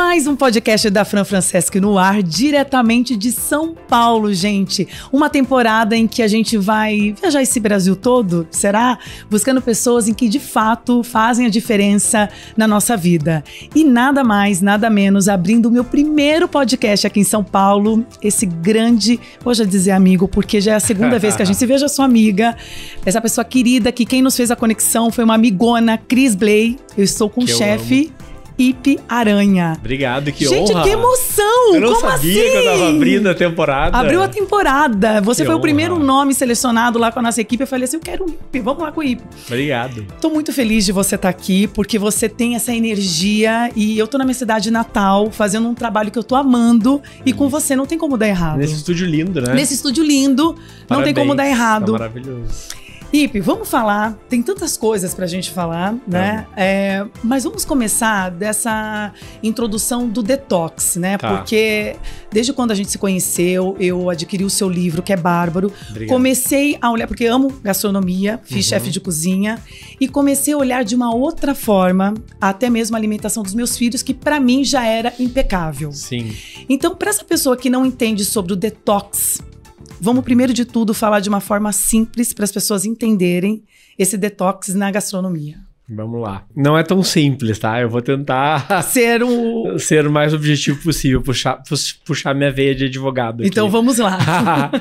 Mais um podcast da Fran Franceschi no ar, diretamente de São Paulo, gente. Uma temporada em que a gente vai viajar esse Brasil todo, será? Buscando pessoas em que, de fato, fazem a diferença na nossa vida. E nada mais, nada menos, abrindo o meu primeiro podcast aqui em São Paulo, esse grande, vou já dizer amigo, porque já é a segunda vez que a gente se veja sua amiga, essa pessoa querida que quem nos fez a conexão foi uma amigona, Cris Bley. Eu estou com o chefe Ipe Aranha. Obrigado, que gente, honra. Gente, que emoção! Eu não Como sabia assim? Que eu tava abrindo a temporada. Abriu a temporada. Você que foi honra. O primeiro nome selecionado lá com a nossa equipe. Eu falei assim, eu quero o Ipe, vamos lá com o Ipe. Obrigado. Tô muito feliz de você estar aqui, porque você tem essa energia e eu tô na minha cidade natal, fazendo um trabalho que eu tô amando e com você não tem como dar errado. Nesse estúdio lindo, né? Nesse estúdio lindo, parabéns, não tem como dar errado. Tá maravilhoso. Ipe, vamos falar, tem tantas coisas pra gente falar, né? Mas vamos começar dessa introdução do detox, né? Tá. Porque desde quando a gente se conheceu, eu adquiri o seu livro, que é bárbaro. Obrigado. Comecei a olhar, porque amo gastronomia, fiz chefe de cozinha, e comecei a olhar de uma outra forma, até mesmo a alimentação dos meus filhos, que pra mim já era impecável. Sim. Então, pra essa pessoa que não entende sobre o detox, vamos primeiro de tudo falar de uma forma simples para as pessoas entenderem esse detox na gastronomia. Vamos lá. Não é tão simples, tá? Eu vou tentar ser o mais objetivo possível, puxar minha veia de advogado aqui. Então vamos lá.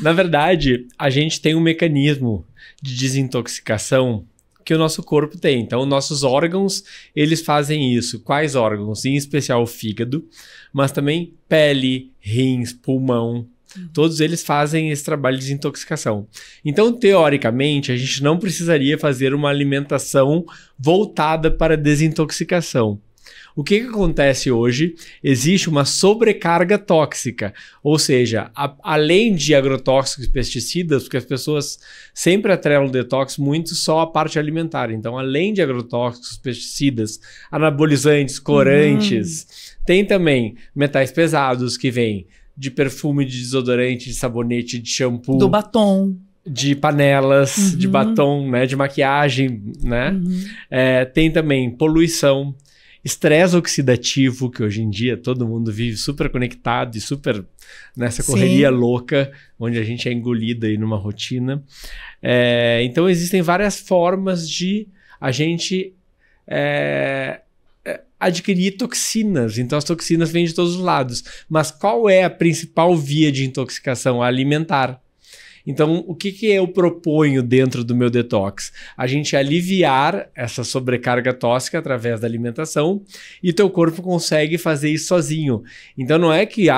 Na verdade, a gente tem um mecanismo de desintoxicação que o nosso corpo tem. Então, nossos órgãos, eles fazem isso. Quais órgãos? Em especial o fígado, mas também pele, rins, pulmão. Todos eles fazem esse trabalho de desintoxicação. Então, teoricamente, a gente não precisaria fazer uma alimentação voltada para desintoxicação. O que acontece hoje? Existe uma sobrecarga tóxica, ou seja, além de agrotóxicos e pesticidas, porque as pessoas sempre atrelam o detox muito só a parte alimentar. Então, além de agrotóxicos, pesticidas, anabolizantes, corantes, tem também metais pesados que vêm de perfume, de desodorante, de sabonete, de shampoo. Do batom. De panelas, de batom, né? De maquiagem, né? Tem também poluição, estresse oxidativo, que hoje em dia todo mundo vive super conectado e super nessa correria louca, onde a gente é engolido aí numa rotina. Então existem várias formas de a gente adquirir toxinas. Então as toxinas vêm de todos os lados. Mas qual é a principal via de intoxicação? A alimentar. Então, o que eu proponho dentro do meu detox? A gente aliviar essa sobrecarga tóxica através da alimentação e teu corpo consegue fazer isso sozinho. Então, não é que,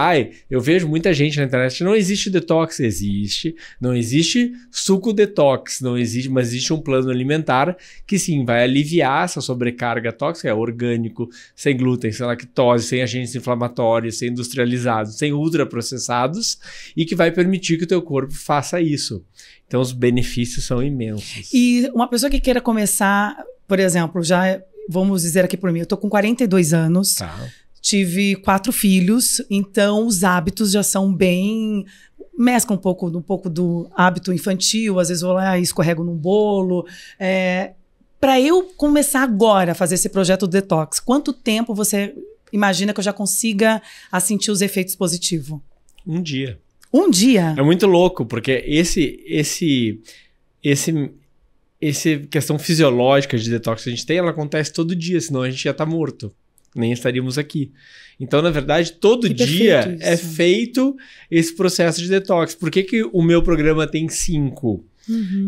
eu vejo muita gente na internet, não existe detox. Existe. Não existe suco detox, não existe, mas existe um plano alimentar que sim, vai aliviar essa sobrecarga tóxica, é orgânico, sem glúten, sem lactose, sem agentes inflamatórios, sem industrializados, sem ultraprocessados e que vai permitir que o teu corpo faça isso. Então os benefícios são imensos. E uma pessoa que queira começar, por exemplo, já vamos dizer aqui por mim, eu tô com 42 anos, tive 4 filhos, então os hábitos já são bem... mesclam um pouco do hábito infantil, às vezes vou lá e escorrego num bolo. Para eu começar agora a fazer esse projeto do detox, quanto tempo você imagina que eu já consiga sentir os efeitos positivos? Um dia. Um dia? É muito louco, porque essa questão fisiológica de detox que a gente tem, ela acontece todo dia, senão a gente já tá morto. Nem estaríamos aqui. Então, na verdade, todo dia é feito esse processo de detox. Por que o meu programa tem 5?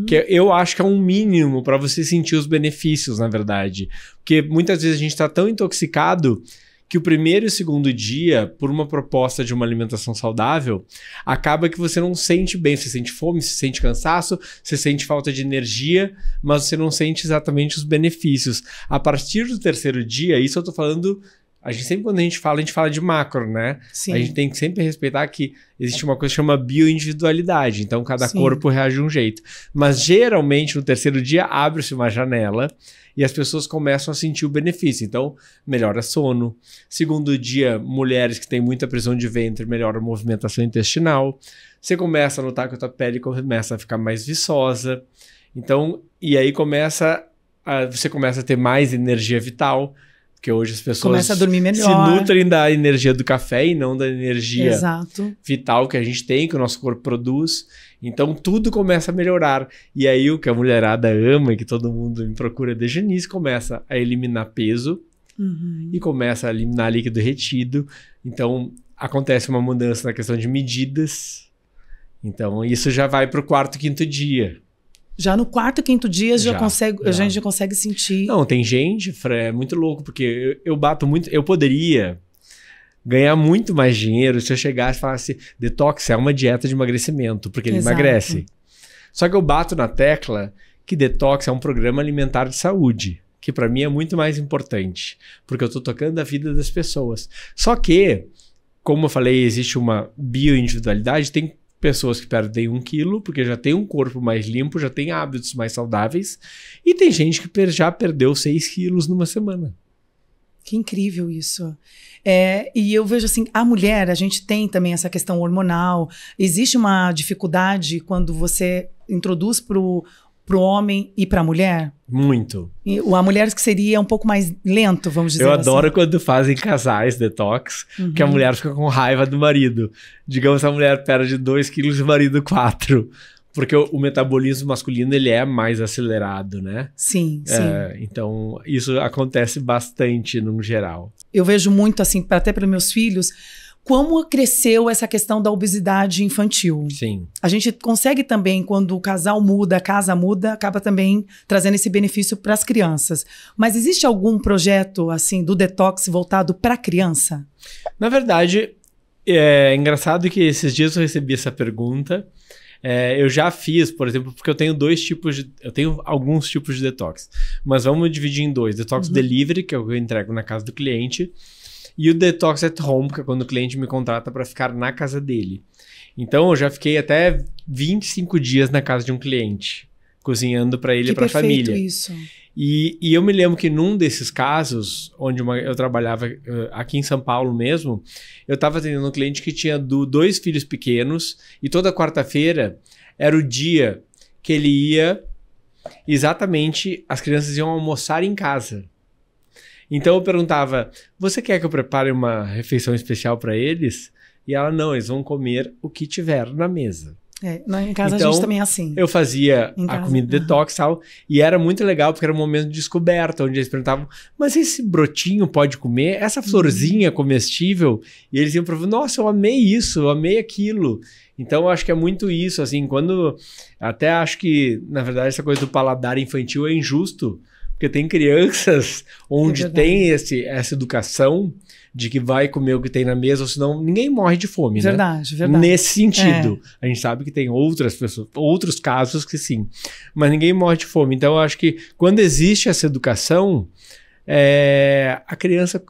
Que eu acho que é um mínimo para você sentir os benefícios, na verdade. Porque muitas vezes a gente está tão intoxicado que o primeiro e o segundo dia, por uma proposta de uma alimentação saudável, acaba que você não sente bem. Você sente fome, você sente cansaço, você sente falta de energia, mas você não sente exatamente os benefícios. A partir do terceiro dia, isso eu tô falando... sempre quando a gente fala de macro, né? Sim. A gente tem que sempre respeitar que existe uma coisa que chama bioindividualidade. Então, cada corpo reage de um jeito. Mas, geralmente, no terceiro dia, abre-se uma janela e as pessoas começam a sentir o benefício. Então, melhora sono. Segundo dia, mulheres que têm muita prisão de ventre, melhora a movimentação intestinal. Você começa a notar que a tua pele começa a ficar mais viçosa. Então, e aí você começa a ter mais energia vital. Porque hoje as pessoas começa a dormir melhor, se nutrem da energia do café e não da energia Exato. vital que a gente tem, que o nosso corpo produz. Então tudo começa a melhorar. E aí o que a mulherada ama e que todo mundo me procura desde o início, começa a eliminar peso e começa a eliminar líquido retido. Então acontece uma mudança na questão de medidas. Então isso já vai para o 4º, 5º dia. Já no 4º, 5º dia a gente já consegue sentir. Não, tem gente, é muito louco, porque eu bato muito. Eu poderia ganhar muito mais dinheiro se eu chegasse e falasse: detox é uma dieta de emagrecimento, porque ele emagrece. Só que eu bato na tecla que detox é um programa alimentar de saúde, que para mim é muito mais importante, porque eu tô tocando a vida das pessoas. Só que, como eu falei, existe uma bioindividualidade, tem pessoas que perdem 1 quilo porque já tem um corpo mais limpo, já tem hábitos mais saudáveis, e tem gente que já perdeu 6 quilos numa semana. Que incrível isso. E eu vejo assim, a mulher, a gente tem também essa questão hormonal. Existe uma dificuldade quando você introduz pro homem e para a mulher? Muito. E a mulher que seria um pouco mais lento, vamos dizer assim. Eu adoro quando fazem casais detox, que a mulher fica com raiva do marido. Digamos, a mulher perde 2 quilos e o marido 4. Porque o metabolismo masculino, ele é mais acelerado, né? Sim, sim. Então, isso acontece bastante no geral. Eu vejo muito, assim, até pelos meus filhos, como cresceu essa questão da obesidade infantil. Sim. A gente consegue também, quando o casal muda, a casa muda, acaba também trazendo esse benefício para as crianças. Mas existe algum projeto, assim, do detox voltado para a criança? Na verdade, é engraçado que esses dias eu recebi essa pergunta. Eu já fiz, por exemplo, porque eu tenho alguns tipos de detox, mas vamos dividir em 2. Detox delivery, que é o que eu entrego na casa do cliente, e o detox at home, que é quando o cliente me contrata para ficar na casa dele. Então eu já fiquei até 25 dias na casa de um cliente, cozinhando para ele e para a família. Isso. E eu me lembro que num desses casos, onde eu trabalhava aqui em São Paulo mesmo, eu estava atendendo um cliente que tinha 2 filhos pequenos, e toda quarta-feira era o dia que ele ia, exatamente, as crianças iam almoçar em casa. Então eu perguntava: você quer que eu prepare uma refeição especial para eles? E ela: não, eles vão comer o que tiver na mesa. Em casa então, a gente também é assim. Eu fazia a comida detox e tal, e era muito legal porque era um momento de descoberta, onde eles perguntavam: mas esse brotinho pode comer? Essa florzinha é comestível? E eles iam provando: nossa, eu amei isso, eu amei aquilo. Então eu acho que é muito isso, assim, quando... Até acho que, na verdade, essa coisa do paladar infantil é injusto, porque tem crianças onde tem essa educação de que vai comer o que tem na mesa, ou senão ninguém morre de fome, verdade, né? Verdade. Nesse sentido. A gente sabe que tem outras pessoas, outros casos que sim, mas ninguém morre de fome. Então eu acho que quando existe essa educação,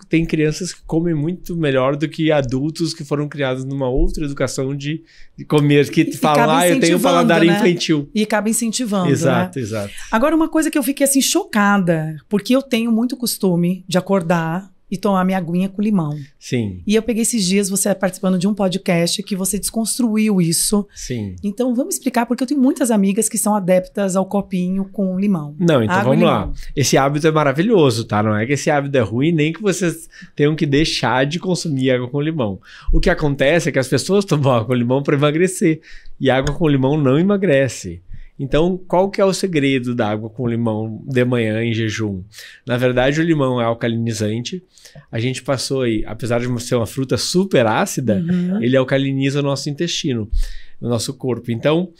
tem crianças que comem muito melhor do que adultos que foram criados numa outra educação de comer, que falam: eu tenho um paladar infantil. E acaba incentivando, exato, né? Exato. Agora, uma coisa que eu fiquei assim chocada, porque eu tenho muito costume de acordar e tomar minha aguinha com limão. Sim. E eu peguei esses dias, você participando de um podcast, que você desconstruiu isso. Sim. Então, vamos explicar, porque eu tenho muitas amigas que são adeptas ao copinho com limão. Não, então vamos lá. Esse hábito é maravilhoso, tá? Não é que esse hábito é ruim, nem que vocês tenham que deixar de consumir água com limão. O que acontece é que as pessoas tomam água com limão para emagrecer. E água com limão não emagrece. Então, qual que é o segredo da água com limão de manhã em jejum? Na verdade, o limão é alcalinizante. A gente passou aí, apesar de ser uma fruta super ácida, ele alcaliniza o nosso intestino, o nosso corpo. Então,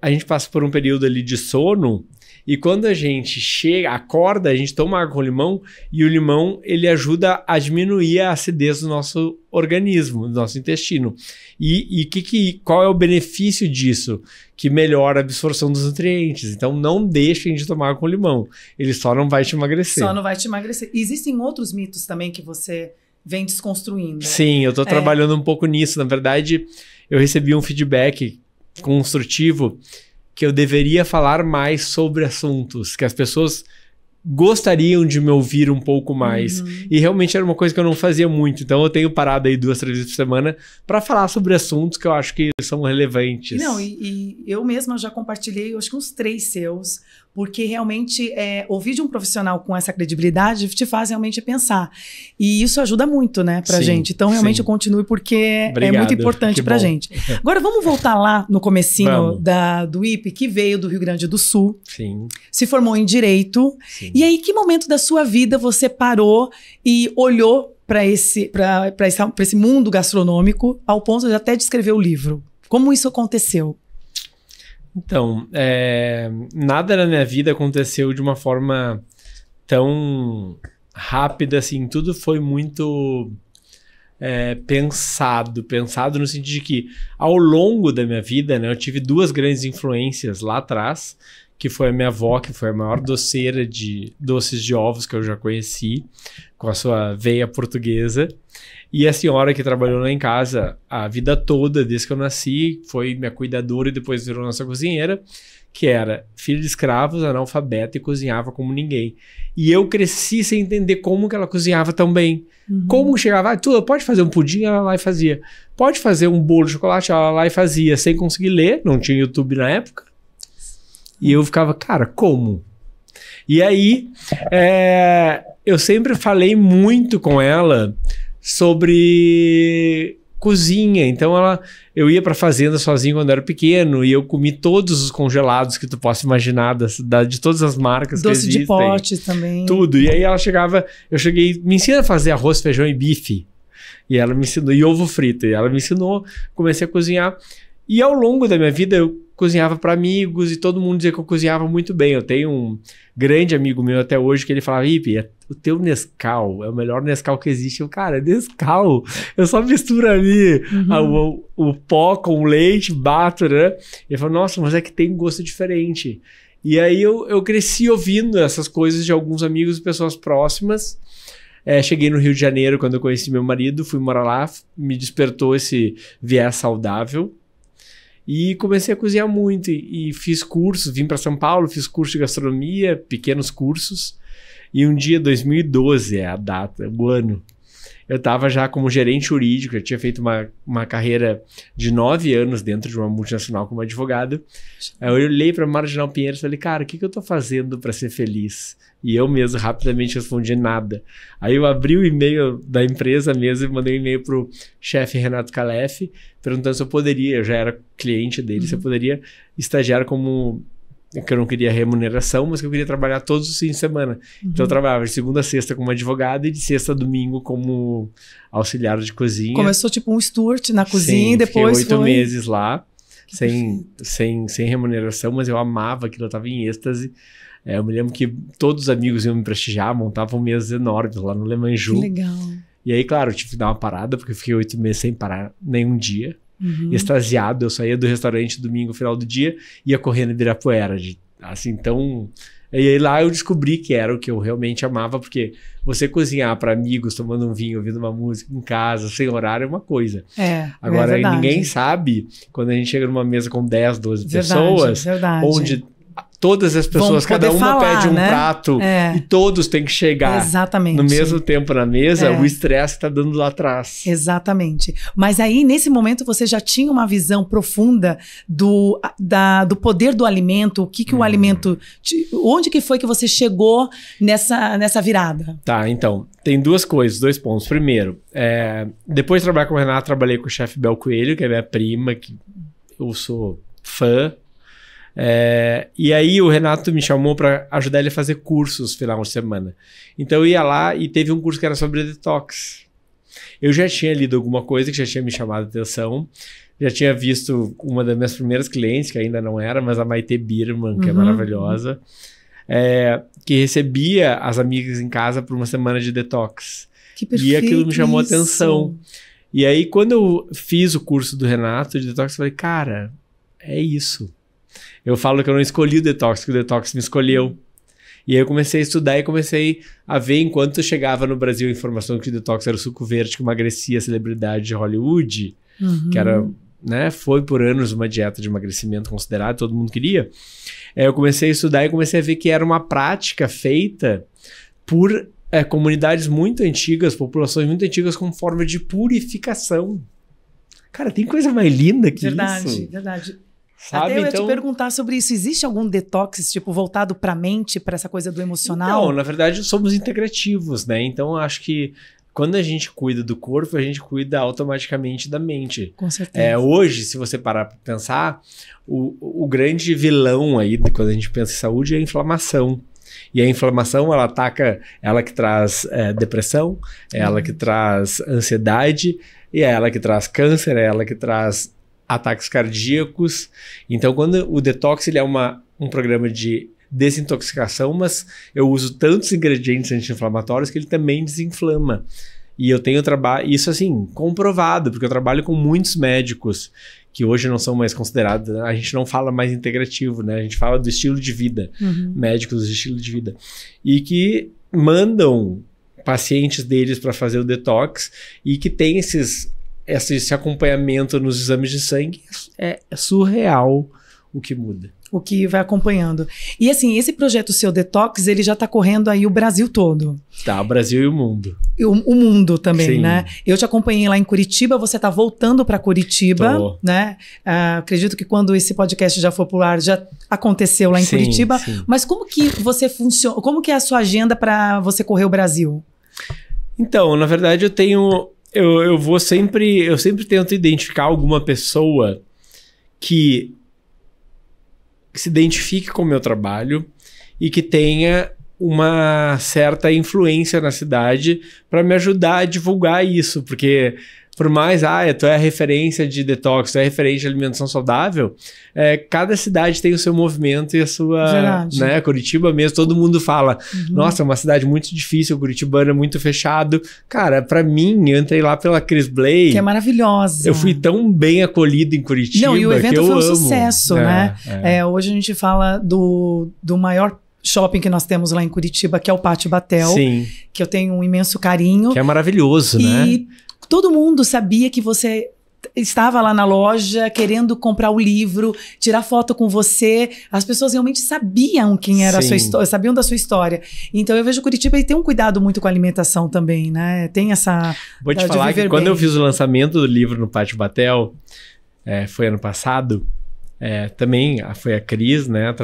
a gente passa por um período ali de sono, e quando a gente acorda, a gente toma água com limão, e o limão, ele ajuda a diminuir a acidez do nosso organismo, do nosso intestino. E qual é o benefício disso? Que melhora a absorção dos nutrientes. Então, não deixem de tomar água com limão. Ele só não vai te emagrecer. Só não vai te emagrecer. Existem outros mitos também que você vem desconstruindo. Sim, eu estou trabalhando um pouco nisso. Na verdade, eu recebi um feedback construtivo que eu deveria falar mais sobre assuntos, que as pessoas gostariam de me ouvir um pouco mais. E realmente era uma coisa que eu não fazia muito. Então eu tenho parado aí 2, 3 vezes por semana para falar sobre assuntos que eu acho que são relevantes. Não, e eu mesma já compartilhei, eu acho que uns 3 seus, porque realmente ouvir de um profissional com essa credibilidade te faz realmente pensar. E isso ajuda muito, né, pra gente. Então realmente eu continue porque Obrigado, é muito importante pra gente. Agora vamos voltar lá no comecinho do IPE, que veio do Rio Grande do Sul. Sim. Se formou em Direito. Sim. E aí, que momento da sua vida você parou e olhou para esse mundo gastronômico ao ponto de até de escrever o livro? Como isso aconteceu? Então, nada na minha vida aconteceu de uma forma tão rápida assim. Tudo foi muito pensado no sentido de que ao longo da minha vida, né, eu tive 2 grandes influências lá atrás, que foi a minha avó, que foi a maior doceira de doces de ovos que eu já conheci, com a sua veia portuguesa. E a senhora que trabalhou lá em casa a vida toda, desde que eu nasci, foi minha cuidadora e depois virou nossa cozinheira, que era filha de escravos, analfabeta e cozinhava como ninguém. E eu cresci sem entender como que ela cozinhava tão bem. Como chegava, tu pode fazer um pudim, ela lá e fazia. Pode fazer um bolo de chocolate, ela lá e fazia, sem conseguir ler, não tinha YouTube na época. E eu ficava, cara, como? E aí, eu sempre falei muito com ela sobre cozinha. Então, eu ia pra fazenda sozinho quando eu era pequeno e eu comi todos os congelados que tu possa imaginar, de todas as marcas que existem. Doce de pote também. Tudo. E aí ela chegava, me ensina a fazer arroz, feijão e bife. E ela me ensinou, e ovo frito. E ela me ensinou, comecei a cozinhar. E ao longo da minha vida, eu cozinhava para amigos e todo mundo dizia que eu cozinhava muito bem. Eu tenho um grande amigo meu até hoje que ele falava, Ipe, o teu Nescau é o melhor Nescau que existe. Eu, cara, Nescau, eu só misturo ali o pó com leite, bato, né? E ele falou, nossa, mas é que tem gosto diferente. E aí eu cresci ouvindo essas coisas de alguns amigos e pessoas próximas. Cheguei no Rio de Janeiro quando eu conheci meu marido, fui morar lá, me despertou esse viés saudável. E comecei a cozinhar muito e fiz cursos, vim para São Paulo, fiz curso de gastronomia, pequenos cursos. E um dia, 2012 é a data, o ano, eu estava já como gerente jurídico, eu tinha feito uma carreira de 9 anos dentro de uma multinacional como advogado. Aí eu olhei para Marginal Pinheiros e falei, cara, o que eu estou fazendo para ser feliz? E eu mesmo rapidamente respondi nada. Aí eu abri o e-mail da empresa mesmo e mandei um e-mail pro chefe Renato Calef, perguntando se eu poderia, eu já era cliente dele, se eu poderia estagiar como, que eu não queria remuneração, mas que eu queria trabalhar todos os fins de semana. Então eu trabalhava de segunda a sexta como advogado e de sexta a domingo como auxiliar de cozinha. Começou tipo um Stuart na cozinha. Sim, e depois fiquei 8 meses lá, sem remuneração, mas eu amava aquilo, eu estava em êxtase. Eu me lembro que todos os amigos iam me prestigiar, montavam mesas enormes lá no Lemanju. Que legal. E aí, claro, eu tive que dar uma parada, porque eu fiquei 8 meses sem parar nenhum dia. Extasiado, eu saía do restaurante domingo, final do dia, ia correndo em Ibirapuera. Assim, então... E aí lá eu descobri que era o que eu realmente amava, porque você cozinhar para amigos, tomando um vinho, ouvindo uma música em casa, sem horário, é uma coisa. Agora, ninguém sabe, quando a gente chega numa mesa com 10, 12 pessoas, onde... Todas as pessoas, cada uma pede um prato e todos têm que chegar no mesmo tempo na mesa, o estresse está dando lá atrás. Exatamente. Mas aí, nesse momento, você já tinha uma visão profunda do poder do alimento, o que o alimento... Onde que foi que você chegou nessa virada? Tá, então, tem 2 coisas, 2 pontos. Primeiro, depois de trabalhar com o Renato, trabalhei com o chefe Bel Coelho, que é minha prima, que eu sou fã. E aí o Renato me chamou para ajudar ele a fazer cursos final de semana. Então eu ia lá e teve um curso que era sobre detox. Eu já tinha lido alguma coisa que já tinha me chamado a atenção. Já tinha visto uma das minhas primeiras clientes, que ainda não era, mas a Maite Birman, que é maravilhosa, que recebia as amigas em casa por uma semana de detox. Que perfeito. E aquilo me chamou a atenção. E aí quando eu fiz o curso do Renato de detox, eu falei, cara, é isso. Eu falo que eu não escolhi o detox, que o detox me escolheu. E aí eu comecei a estudar e comecei a ver, enquanto chegava no Brasil a informação que o detox era o suco verde que emagrecia a celebridade de Hollywood, que era né, foi por anos uma dieta de emagrecimento considerada, todo mundo queria, eu comecei a estudar e comecei a ver que era uma prática feita por comunidades muito antigas, populações muito antigas, como forma de purificação. Cara, tem coisa mais linda que isso. Verdade. Sabe? Até eu ia então, te perguntar sobre isso. Existe algum detox, tipo, voltado para a mente, para essa coisa do emocional? Não, na verdade, somos integrativos, né? Então, acho que quando a gente cuida do corpo, a gente cuida automaticamente da mente. Com certeza. Hoje, se você parar para pensar, o grande vilão aí, quando a gente pensa em saúde, é a inflamação. E a inflamação, ela ataca, ela que traz depressão, é ela que traz ansiedade, e é ela que traz câncer, é ela que traz ataques cardíacos. Então, quando o detox ele é um programa de desintoxicação, mas eu uso tantos ingredientes anti-inflamatórios que ele também desinflama. E eu tenho isso assim, comprovado, porque eu trabalho com muitos médicos que hoje não são mais considerados, né? A gente não fala mais integrativo, né? A gente fala do estilo de vida, médicos de estilo de vida. E que mandam pacientes deles para fazer o detox e que tem esse acompanhamento nos exames de sangue. É surreal o que muda. O que vai acompanhando. E assim, esse projeto Seu Detox, ele já tá correndo aí o Brasil todo. Tá, o Brasil e o mundo. O mundo também, Sim. né? Eu te acompanhei lá em Curitiba, você tá voltando para Curitiba, né? Acredito que quando esse podcast já for pro ar, já aconteceu lá em Curitiba. Sim. Mas como que você funciona? Como que é a sua agenda para você correr o Brasil? Então, na verdade, eu sempre tento identificar alguma pessoa que se identifique com o meu trabalho e que tenha uma certa influência na cidade para me ajudar a divulgar isso, porque por mais, tu é a referência de detox, tu é a referência de alimentação saudável, cada cidade tem o seu movimento e a sua, né, Curitiba mesmo, todo mundo fala, nossa, é uma cidade muito difícil, Curitibano é muito fechado. Cara, pra mim, eu entrei lá pela Cris Blay. Que é maravilhosa. Eu fui tão bem acolhido em Curitiba. Não, e o evento que eu foi um amo. sucesso, né? Hoje a gente fala do maior shopping que nós temos lá em Curitiba, que é o Pátio Batel. Sim. Que eu tenho um imenso carinho. Que é maravilhoso, né? E todo mundo sabia que você estava lá na loja querendo comprar o livro, tirar foto com você. As pessoas realmente sabiam quem era a sua história, sabiam da sua história. Então eu vejo Curitiba e tem um cuidado muito com a alimentação também, né? Tem essa... Vou te falar que quando eu fiz o lançamento do livro no Pátio Batel, foi ano passado, também foi a Cris, né?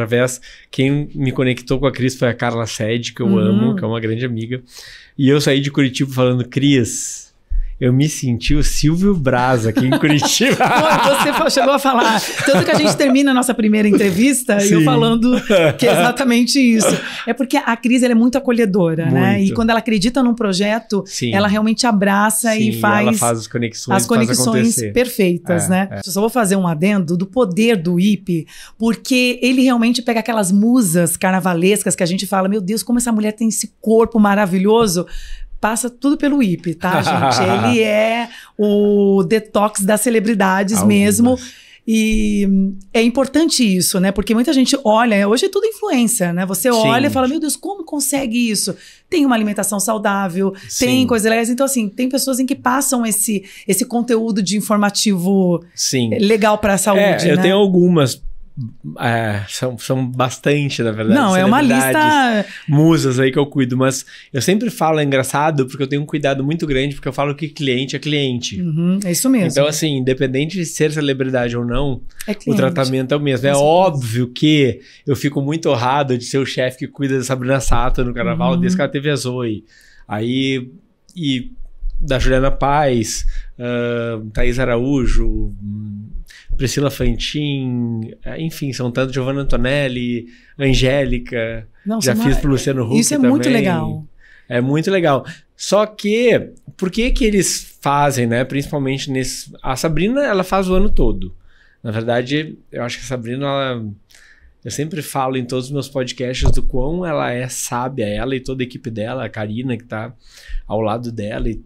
Quem me conectou com a Cris foi a Carla Sede, que eu amo, que é uma grande amiga. E eu saí de Curitiba falando, Cris... Eu me senti o Silvio Braz aqui em Curitiba. Você chegou a falar. Tanto que a gente termina a nossa primeira entrevista e eu falando que é exatamente isso. É porque a Cris ela é muito acolhedora, né? E quando ela acredita num projeto, ela realmente abraça e faz... ela faz as conexões perfeitas, né? Eu só vou fazer um adendo do poder do IP, porque ele realmente pega aquelas musas carnavalescas que a gente fala, meu Deus, como essa mulher tem esse corpo maravilhoso. Passa tudo pelo IP, tá, gente? Ele é o detox das celebridades mesmo. E é importante isso, né? Porque muita gente olha, hoje é tudo influência, né? Você olha e fala, meu Deus, como consegue isso? Tem uma alimentação saudável, tem coisas legais. Então, assim, tem pessoas em que passam esse conteúdo de informativo legal para a saúde, né? Eu tenho algumas. São bastante, na verdade. Não, é uma lista... Musas aí que eu cuido, mas eu sempre falo, é engraçado, porque eu tenho um cuidado muito grande, porque eu falo que cliente é cliente. É isso mesmo. Então, assim, independente de ser celebridade ou não, o tratamento é o mesmo. É óbvio que eu fico muito honrado de ser o chefe que cuida da Sabrina Sato no carnaval, desde que ela teve a Zoe. Aí, e da Juliana Paz, Thaís Araújo... Priscila Fantin, enfim, são tanto Giovanna Antonelli, Angélica, já fiz pro Luciano Huck isso é também. Muito legal. É muito legal. Só que, por que eles fazem, né? Principalmente nesse... A Sabrina, ela faz o ano todo. Na verdade, eu acho que a Sabrina, eu sempre falo em todos os meus podcasts do quão ela é sábia, ela e toda a equipe dela, a Karina que tá ao lado dela, e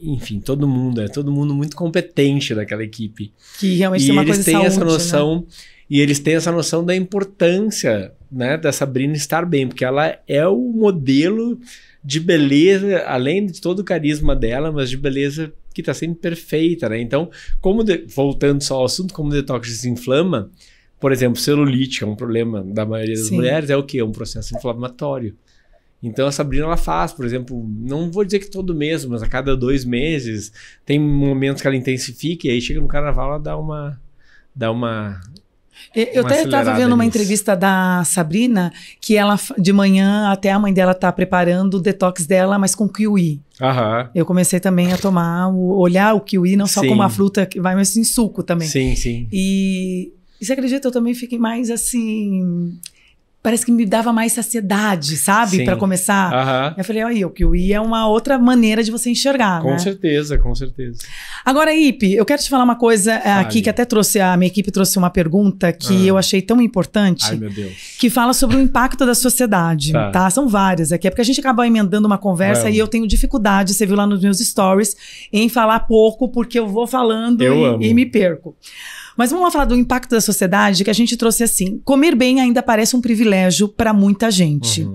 enfim, todo mundo, é todo mundo muito competente naquela equipe. Que realmente tem uma coisa de saúde, essa noção, né? E eles têm essa noção da importância, né, da Sabrina estar bem, porque ela é o modelo de beleza, além de todo o carisma dela, mas de beleza que está sempre perfeita, né? Então, voltando só ao assunto, como o detox desinflama, por exemplo, celulite, que é um problema da maioria das mulheres, é o quê? É um processo inflamatório. Então a Sabrina, ela faz, por exemplo, não vou dizer que todo mês, mas a cada 2 meses, tem momentos que ela intensifica, e aí chega no carnaval, ela dá uma eu até estava vendo uma entrevista da Sabrina, que ela, de manhã, até a mãe dela tá preparando o detox dela, mas com kiwi. Eu comecei também a tomar, olhar o kiwi, não só como uma fruta que vai, mas em suco também. Sim, sim. E você acredita, eu também fiquei mais assim... Parece que me dava mais saciedade, sabe? Para começar. Eu falei, olha, o kiwi é uma outra maneira de você enxergar, com certeza, com certeza. Agora, Ipe, eu quero te falar uma coisa aqui que até a minha equipe trouxe uma pergunta que eu achei tão importante. Ai, meu Deus. Que fala sobre o impacto da sociedade, tá? São várias aqui. É porque a gente acaba emendando uma conversa e eu tenho dificuldade, você viu lá nos meus stories, em falar pouco, porque eu vou falando e me perco. Mas vamos lá falar do impacto da sociedade, que a gente trouxe assim. Comer bem ainda parece um privilégio para muita gente.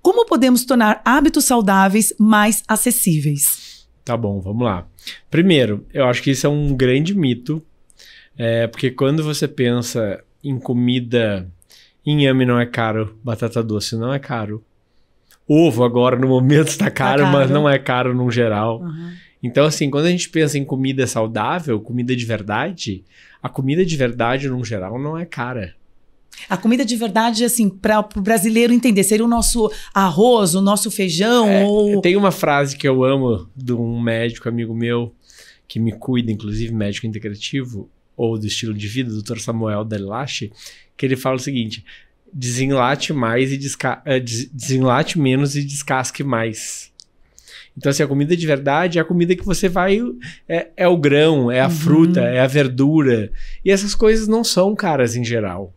Como podemos tornar hábitos saudáveis mais acessíveis? Tá bom, vamos lá. Primeiro, eu acho que isso é um grande mito, porque quando você pensa em comida, inhame não é caro, batata doce não é caro. Ovo agora no momento está caro, mas não é caro no geral. Então assim, quando a gente pensa em comida saudável, comida de verdade... A comida de verdade, no geral, não é cara. A comida de verdade, assim, para o brasileiro entender, seria o nosso arroz, o nosso feijão ou... Tem uma frase que eu amo de um médico amigo meu, que me cuida, inclusive médico integrativo, ou do estilo de vida, Dr. Samuel Delache, que ele fala o seguinte: desenlate mais e desenlate menos e descasque mais. Então, assim, a comida de verdade é a comida que você vai... É o grão, é a fruta, é a verdura. E essas coisas não são caras em geral.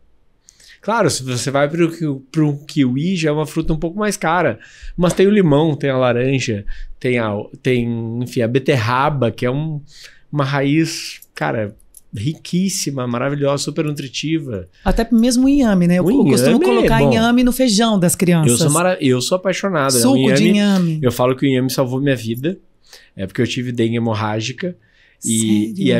Claro, se você vai para o kiwi, já é uma fruta um pouco mais cara. Mas tem o limão, tem a laranja, tem enfim, a beterraba, que é uma raiz, cara... riquíssima, maravilhosa, super nutritiva. Até mesmo o inhame, né? Eu costumo colocar inhame no feijão das crianças. Eu sou apaixonado. Suco de inhame. Eu falo que o inhame salvou minha vida. Porque eu tive dengue hemorrágica. E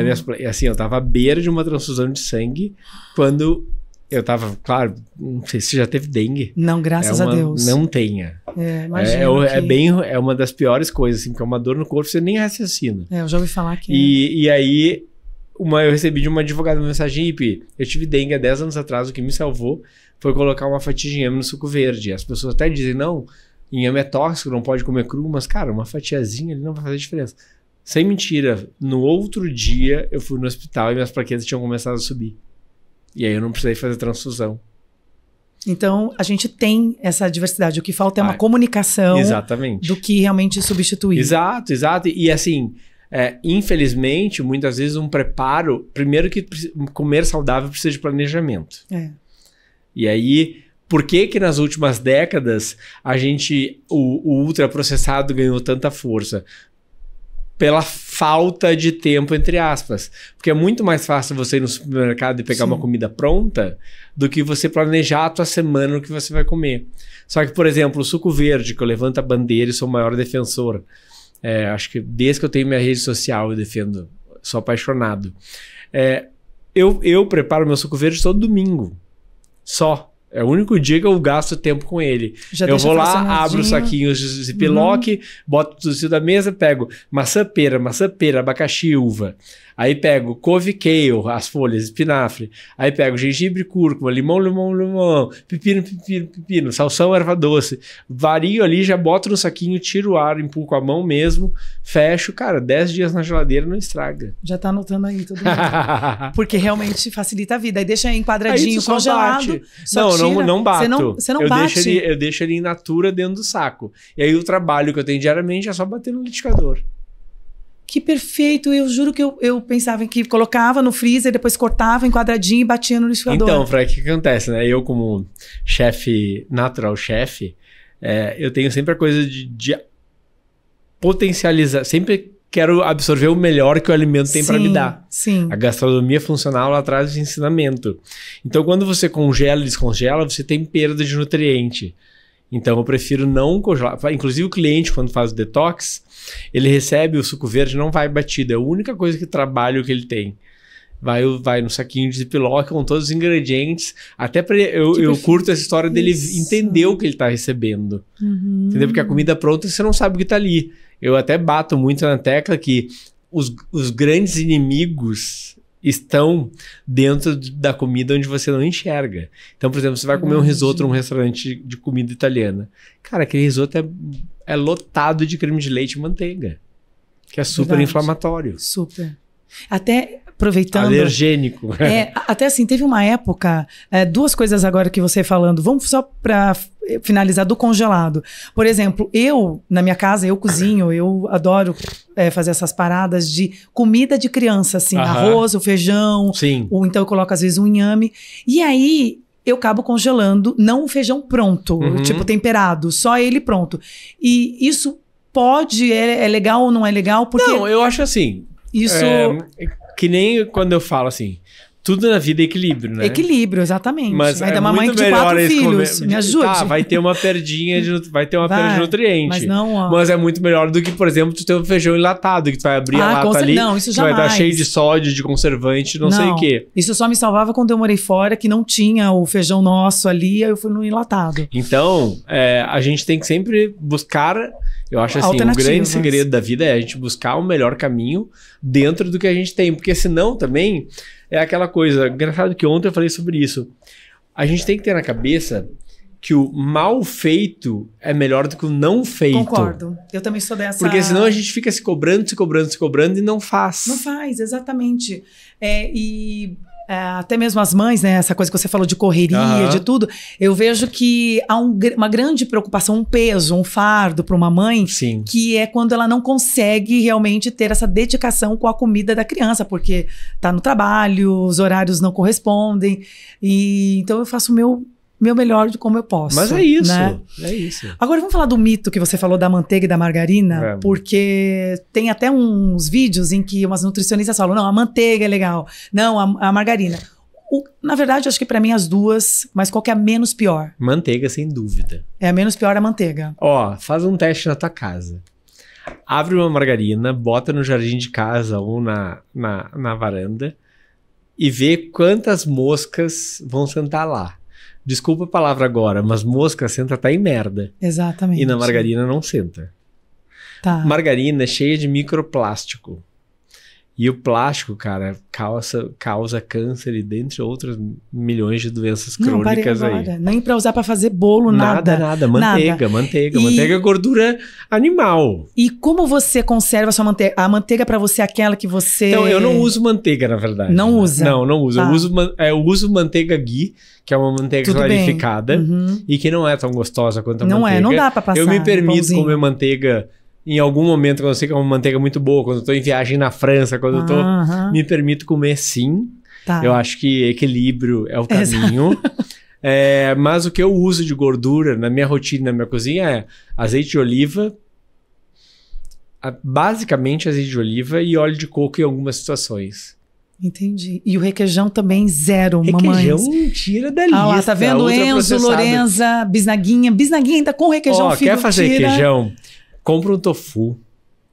assim, eu tava à beira de uma transfusão de sangue quando eu tava, claro, não sei se você já teve dengue. Não, graças a Deus. Não tenha. Imagina. É uma das piores coisas, assim, porque é uma dor no corpo, você nem raciocina. Eu já ouvi falar que... E aí... eu recebi de uma advogada uma mensagem: Ipe, eu tive dengue há 10 anos atrás, o que me salvou foi colocar uma fatia de inhame no suco verde. As pessoas até dizem, não, inhame é tóxico, não pode comer cru, mas cara, uma fatiazinha ali não vai fazer diferença. Sem mentira, no outro dia eu fui no hospital e minhas plaquetas tinham começado a subir. E aí eu não precisei fazer transfusão. Então, a gente tem essa diversidade. O que falta é uma comunicação do que realmente substituir. Exato. E assim... infelizmente, muitas vezes um preparo... Primeiro que comer saudável precisa de planejamento. E aí, por que nas últimas décadas o ultraprocessado ganhou tanta força? Pela falta de tempo, entre aspas. Porque é muito mais fácil você ir no supermercado e pegar uma comida pronta do que você planejar a tua semana no que você vai comer. Só que, por exemplo, o suco verde, que eu levanto a bandeira e sou o maior defensor... acho que desde que eu tenho minha rede social eu defendo, sou apaixonado. Eu preparo meu suco verde todo domingo. Só. É o único dia que eu gasto tempo com ele. Eu vou lá, abro os saquinhos de ziplock, boto tudo assim da mesa, pego maçã, pera, abacaxi e uva. Aí pego couve kale, as folhas, espinafre. Aí pego gengibre, cúrcuma, limão, pepino, salsão, erva doce. Vario ali, já boto no saquinho, tiro o ar, empurro com a mão mesmo, fecho. Cara, 10 dias na geladeira não estraga. Já tá anotando aí todo mundo. Porque realmente facilita a vida. Aí deixa aí enquadradinho, congelado. Não bato. Você não bate. Eu deixo ele in natura dentro do saco. E aí o trabalho que eu tenho diariamente é só bater no liquidificador. Que perfeito, eu juro que eu pensava que colocava no freezer, depois cortava em quadradinho e batia no liquidificador. Então, Fred, o que acontece, né? Eu como natural chef, eu tenho sempre a coisa de potencializar, sempre quero absorver o melhor que o alimento tem para me dar. Sim. A gastronomia funcional, ela traz esse ensinamento. Então, quando você congela e descongela, você tem perda de nutriente. Então, eu prefiro não congelar. Inclusive, o cliente, quando faz o detox, ele recebe o suco verde, não vai batido. É a única coisa que trabalho que ele tem. Vai no saquinho de ziploc com todos os ingredientes. Até para eu curto essa história dele entender o que ele está recebendo. Entendeu? Porque a comida pronta, você não sabe o que está ali. Eu até bato muito na tecla que os grandes inimigos estão dentro da comida onde você não enxerga. Então, por exemplo, você vai comer um risoto num restaurante de comida italiana. Cara, aquele risoto é lotado de creme de leite e manteiga, que é super inflamatório. Super. Até aproveitando... Alergênico. Até assim, teve uma época... duas coisas agora que você falando. Vamos só para finalizar do congelado. Por exemplo, na minha casa, eu cozinho, eu adoro fazer essas paradas de comida de criança, assim. Arroz, o feijão. Sim. Ou então eu coloco, às vezes, um inhame. E aí... eu acabo congelando, não o feijão pronto, tipo temperado, só ele pronto. E isso é legal ou não é legal? Porque não, eu acho assim... Isso... que nem quando eu falo assim, tudo na vida é equilíbrio, né? Equilíbrio, exatamente. Mas ainda uma mãe de 4 filhos, me ajude. Tá, vai ter uma perdinha perda de nutriente. Mas não, mas é muito melhor do que, por exemplo, tu ter um feijão enlatado, que tu vai abrir a lata ali, não, isso que jamais. vai estar cheio de sódio, de conservante, não sei o quê. Isso só me salvava quando eu morei fora, que não tinha o feijão nosso ali, aí eu fui no enlatado. Então, a gente tem que sempre buscar... Eu acho assim, o grande segredo da vida é a gente buscar o melhor caminho dentro do que a gente tem. Porque senão também é aquela coisa... Engraçado que ontem eu falei sobre isso. A gente tem que ter na cabeça que o mal feito é melhor do que o não feito. Concordo. Eu também sou dessa... Porque senão a gente fica se cobrando e não faz. Não faz, exatamente. Até mesmo as mães, né? Essa coisa que você falou de correria, de tudo. Eu vejo que há uma grande preocupação, um peso, um fardo para uma mãe. Sim. Que é quando ela não consegue realmente ter essa dedicação com a comida da criança, porque tá no trabalho, os horários não correspondem. Então eu faço o meu melhor de como eu posso. Mas é isso, né? É isso. Agora vamos falar do mito que você falou da manteiga e da margarina, porque tem até uns vídeos em que umas nutricionistas falam, não, a manteiga é legal, não, a margarina. Na verdade, acho que pra mim as duas, mas qual que é a menos pior? Manteiga, sem dúvida. É a menos pior a manteiga. Faz um teste na tua casa. Abre uma margarina, bota no jardim de casa ou na varanda e vê quantas moscas vão sentar lá. Desculpa a palavra agora, mas mosca senta até em merda. Exatamente. E na margarina não senta. Tá. Margarina é cheia de microplástico. E o plástico, cara, causa câncer e dentre outras milhões de doenças crônicas aí. Nem pra usar pra fazer bolo, nada. Nada. Manteiga. Manteiga é gordura animal. E como você conserva a sua manteiga? A manteiga pra você é aquela que você... Então, eu não uso manteiga, na verdade. Não usa? Não uso. Tá. Eu uso manteiga ghee, que é uma manteiga clarificada e que não é tão gostosa quanto a manteiga. Não dá pra passar. Eu me permito comer manteiga em algum momento, quando eu sei que é uma manteiga muito boa, quando eu tô em viagem na França, quando eu tô... Me permito comer sim. Tá. Eu acho que equilíbrio é o caminho. Mas o que eu uso de gordura na minha rotina, na minha cozinha é azeite de oliva, basicamente azeite de oliva e óleo de coco em algumas situações. Entendi. E o requeijão também zero, requeijão mamãe. Tira da lista. Lá, tá vendo? Enzo, Lorenza, bisnaguinha. Bisnaguinha ainda com requeijão, filho, quer fazer requeijão? Compra um tofu.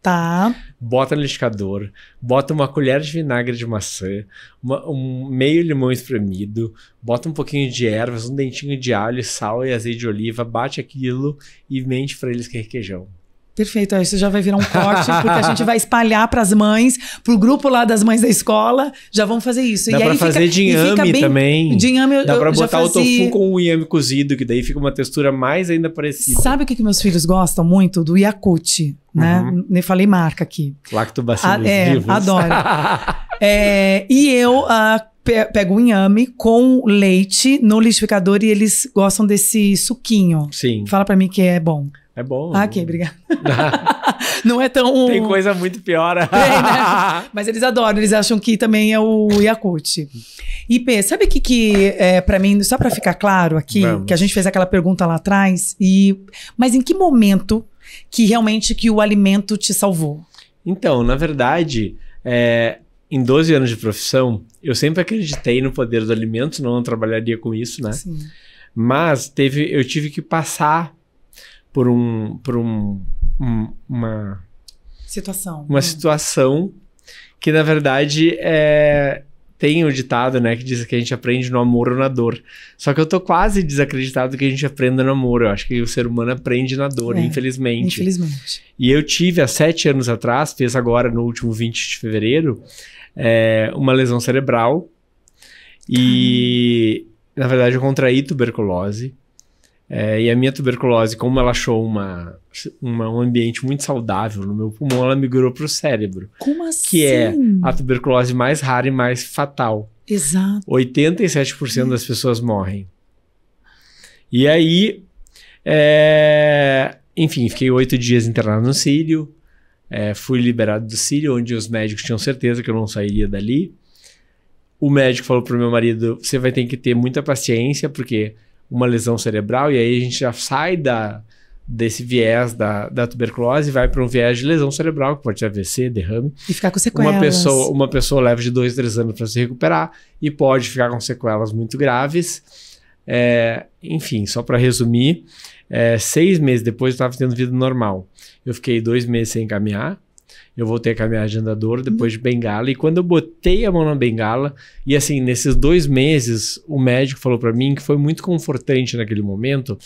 Tá. Bota no liquidificador. Bota uma colher de vinagre de maçã. Um meio limão espremido. Bota um pouquinho de ervas, um dentinho de alho, sal e azeite de oliva. Bate aquilo e mente pra eles que é requeijão. Perfeito, isso já vai virar um corte, porque a gente vai espalhar pras mães, pro grupo lá das mães da escola, já vamos fazer isso. Dá pra fazer de inhame também. De inhame dá pra botar o tofu com o inhame cozido, que daí fica uma textura mais ainda parecida. Sabe o que meus filhos gostam muito? Do Yakult, né? Nem falei marca aqui. Lactobacilos vivos. Adoro. E eu pego o inhame com leite no liquidificador e eles gostam desse suquinho. Sim. Fala pra mim que é bom. É bom. Ok, obrigada. Não é tão... Tem coisa muito pior. Né? Mas eles adoram, eles acham que também é o Yakult. E P, sabe o que pra mim, só pra ficar claro aqui, que a gente fez aquela pergunta lá atrás, mas em que momento que realmente que o alimento te salvou? Então, na verdade, em 12 anos de profissão, eu sempre acreditei no poder do alimento, senão eu não trabalharia com isso, né? Sim. Mas eu tive que passar por uma situação que, na verdade, tem o ditado, né, que diz que a gente aprende no amor ou na dor. Só que eu tô quase desacreditado que a gente aprenda no amor. Eu acho que o ser humano aprende na dor, infelizmente. Infelizmente. E eu tive, há 7 anos atrás, fez agora no último 20 de fevereiro, uma lesão cerebral. E, na verdade, eu contraí tuberculose. E a minha tuberculose, como ela achou um ambiente muito saudável no meu pulmão, ela migrou para o cérebro. Como assim? Que é a tuberculose mais rara e mais fatal. Exato. 87% das pessoas morrem. E aí, enfim, fiquei 8 dias internado no Círio. Fui liberado do Círio, onde os médicos tinham certeza que eu não sairia dali. O médico falou para o meu marido, você vai ter que ter muita paciência, porque uma lesão cerebral, e aí a gente já sai desse viés da tuberculose e vai para um viés de lesão cerebral, que pode ser AVC, derrame. E ficar com sequelas. Uma pessoa leva de 2 a 3 anos para se recuperar e pode ficar com sequelas muito graves. Enfim, só para resumir, 6 meses depois eu estava tendo vida normal. Eu fiquei 2 meses sem caminhar. Eu voltei a caminhar de andador, depois de bengala. E quando eu botei a mão na bengala, e assim, nesses 2 meses, o médico falou para mim que foi muito confortante naquele momento.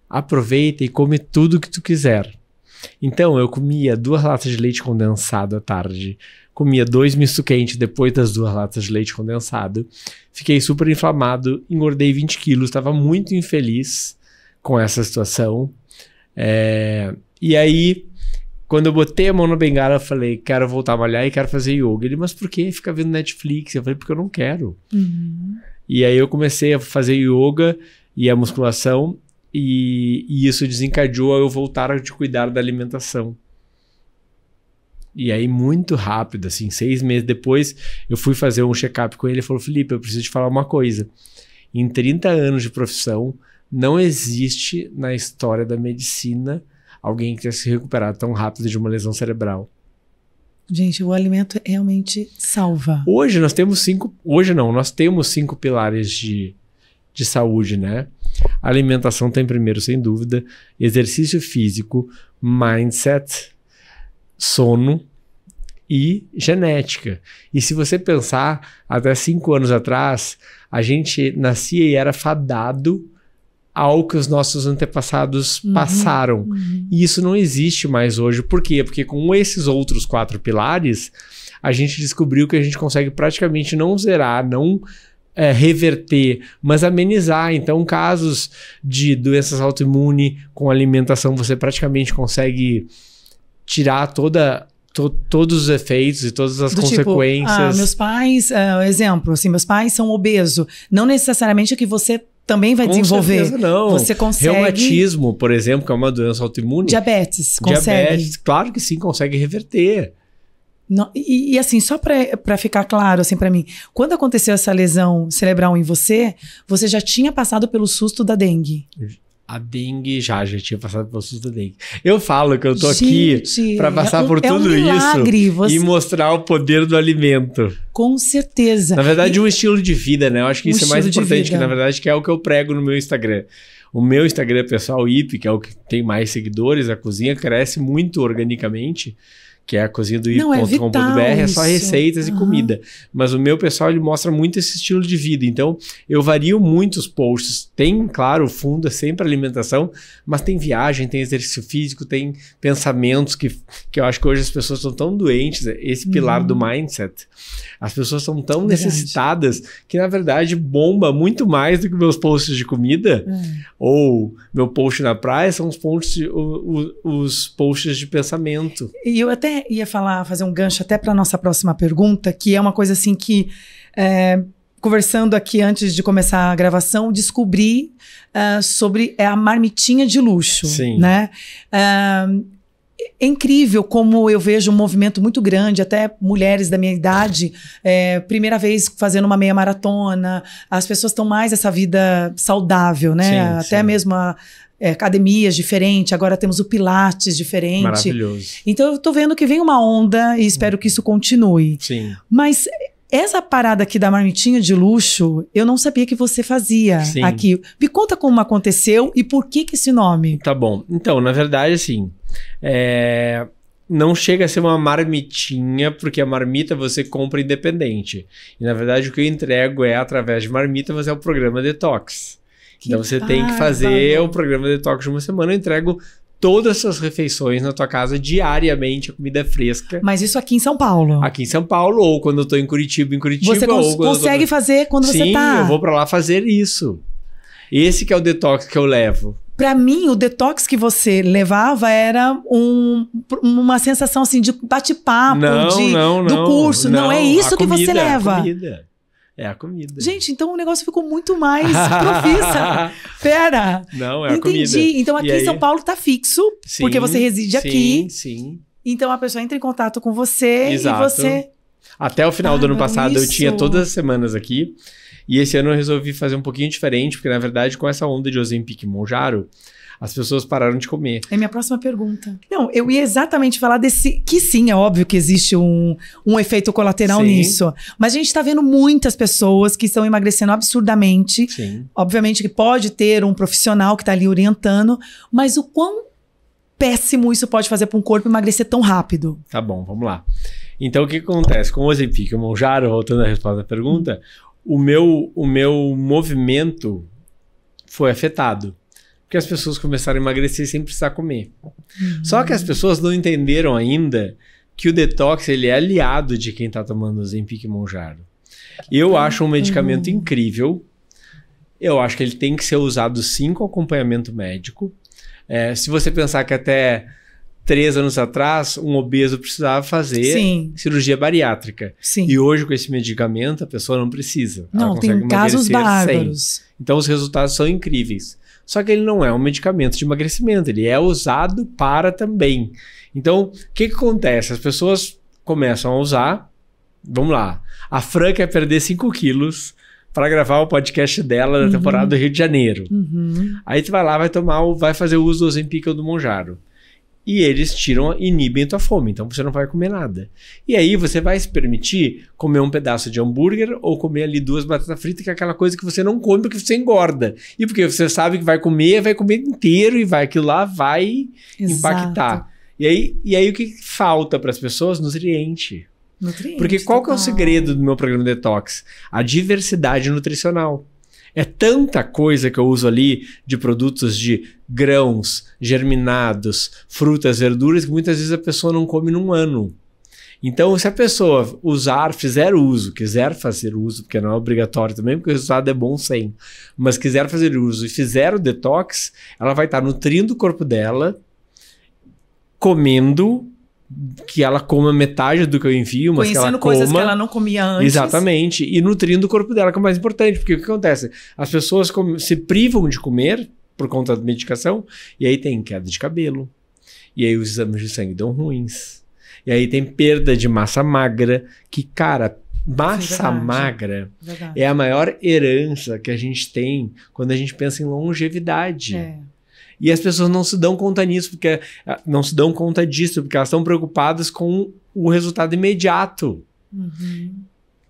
Aproveita e come tudo que tu quiser. Então, eu comia 2 latas de leite condensado à tarde. Comia 2 misto quente depois das 2 latas de leite condensado. Fiquei super inflamado, engordei 20 quilos, estava muito infeliz com essa situação. E aí, quando eu botei a mão na bengala, eu falei, quero voltar a malhar e quero fazer yoga. Ele, mas por que ficar vendo Netflix? Eu falei, porque eu não quero. E aí eu comecei a fazer yoga e a musculação e isso desencadeou a eu voltar a cuidar da alimentação. E aí muito rápido, assim, 6 meses depois, eu fui fazer um check-up com ele e ele falou, Felipe, eu preciso te falar uma coisa. Em 30 anos de profissão, não existe na história da medicina alguém que tenha se recuperado tão rápido de uma lesão cerebral. Gente, o alimento realmente salva. Hoje nós temos 5... Hoje não, nós temos 5 pilares de saúde, né? A alimentação tem primeiro, sem dúvida. Exercício físico, mindset, sono e genética. E se você pensar, até 5 anos atrás, a gente nascia e era fadado ao que os nossos antepassados passaram. E isso não existe mais hoje. Por quê? Porque com esses outros 4 pilares, a gente descobriu que a gente consegue praticamente não zerar, não reverter, mas amenizar. Então, casos de doenças autoimunes com alimentação, você praticamente consegue tirar todos os efeitos e todas as consequências. Tipo, meus pais, exemplo, assim, meus pais são obesos. Não necessariamente é que você também vai desenvolver. Certeza, não. Você consegue... Reumatismo, por exemplo, que é uma doença autoimune. Diabetes, consegue? Diabetes, claro que sim, consegue reverter. Não, e assim, só para ficar claro, assim, para mim, quando aconteceu essa lesão cerebral em você, você já tinha passado pelo susto da dengue? A dengue já tinha passado pelo susto da dengue. Eu falo que eu tô aqui para passar por tudo isso e mostrar o poder do alimento. Com certeza. Na verdade, um estilo de vida, né? Eu acho que isso é mais importante, que na verdade que é o que eu prego no meu Instagram. O meu Instagram pessoal, IP, que é o que tem mais seguidores, a cozinha cresce muito organicamente, que é a cozinha do ip.com.br, é só receitas e comida. Mas o meu pessoal, ele mostra muito esse estilo de vida. Então, eu vario muito os posts. Tem, claro, o fundo é sempre alimentação, mas tem viagem, tem exercício físico, tem pensamentos que eu acho que hoje as pessoas estão tão doentes. Esse pilar do mindset. As pessoas estão tão necessitadas que, na verdade, bomba muito mais do que meus posts de comida ou meu post na praia, são os posts de pensamento. E eu até ia fazer um gancho até para nossa próxima pergunta, que é uma coisa assim que, conversando aqui antes de começar a gravação, descobri sobre a marmitinha de luxo. Sim. Né? é incrível como eu vejo um movimento muito grande, até mulheres da minha idade, primeira vez fazendo uma meia maratona, as pessoas estão mais essa vida saudável, né? Sim, até sim. mesmo academias diferentes, agora temos o Pilates diferente. Maravilhoso. Então eu tô vendo que vem uma onda e espero que isso continue. Sim. Mas essa parada aqui da marmitinha de luxo, eu não sabia que você fazia aqui. Me conta como aconteceu e por que esse nome. Tá bom. Então, na verdade, assim, não chega a ser uma marmitinha, porque a marmita você compra independente. E, na verdade, o que eu entrego através de marmita, você é o programa Detox. Então, você tem que fazer o programa Detox de uma semana. Eu entrego todas as refeições na tua casa diariamente, a comida fresca. Mas isso aqui em São Paulo? Aqui em São Paulo, ou quando eu tô em Curitiba, Você consegue fazer quando você tá? Sim, eu vou pra lá fazer isso. Esse que é o detox que eu levo. Pra mim, o detox que você levava era uma sensação assim de bate-papo, do curso. Não é isso que você leva. É a comida. É a comida. Gente, então o negócio ficou muito mais profissa. Pera. Não, é a comida. Entendi. Então aqui em São Paulo tá fixo, porque você reside aqui. Sim. Então a pessoa entra em contato com você. Exato. E você... Até o final do ano passado eu tinha todas as semanas aqui. E esse ano eu resolvi fazer um pouquinho diferente, porque na verdade com essa onda de Ozempic e Mounjaro, as pessoas pararam de comer. É minha próxima pergunta. Não, eu ia exatamente falar desse... Que sim, é óbvio que existe um efeito colateral nisso. Mas a gente tá vendo muitas pessoas que estão emagrecendo absurdamente. Sim. Obviamente que pode ter um profissional que tá ali orientando. Mas o quão péssimo isso pode fazer para um corpo emagrecer tão rápido? Tá bom, vamos lá. Então o que acontece? Com o Ozempic e o Mounjaro, voltando à resposta da pergunta, o meu movimento foi afetado. Porque as pessoas começaram a emagrecer sem precisar comer. Só que as pessoas não entenderam ainda que o detox ele é aliado de quem está tomando Ozempic e Mounjaro. Eu acho um medicamento incrível. Eu acho que ele tem que ser usado sim com acompanhamento médico. Se você pensar que até 3 anos atrás, um obeso precisava fazer cirurgia bariátrica. Sim. E hoje, com esse medicamento, a pessoa não precisa. Não, tem casos bárbaros. Então, os resultados são incríveis. Só que ele não é um medicamento de emagrecimento, ele é usado para também. Então, o que acontece? As pessoas começam a usar, vamos lá, a Fran quer perder 5 quilos para gravar o podcast dela da temporada do Rio de Janeiro. Aí tu vai lá, vai fazer o uso do Ozempic ou do Mounjaro. E eles inibem a tua fome, então você não vai comer nada. E aí você vai se permitir comer um pedaço de hambúrguer ou comer ali 2 batatas fritas, que é aquela coisa que você não come porque você engorda. E porque você sabe que vai comer inteiro e aquilo lá vai impactar. E aí o que falta para as pessoas? Nutriente. Porque qual que é o segredo do meu programa Detox? A diversidade nutricional. É tanta coisa que eu uso ali de produtos de grãos, germinados, frutas, verduras, que muitas vezes a pessoa não come num ano. Então, se a pessoa fizer uso, quiser fazer uso, porque não é obrigatório também, porque o resultado é bom sem, mas quiser fazer uso e fizer o detox, ela vai estar nutrindo o corpo dela, comendo, que ela coma metade do que eu envio, mas que ela coma... coisas que ela não comia antes. Exatamente. E nutrindo o corpo dela, que é o mais importante. Porque o que acontece? As pessoas se privam de comer por conta da medicação, e aí tem queda de cabelo. E aí os exames de sangue dão ruins. E aí tem perda de massa magra, que, cara, massa magra é a maior herança que a gente tem quando a gente pensa em longevidade. E as pessoas não se dão conta disso, porque elas estão preocupadas com o resultado imediato.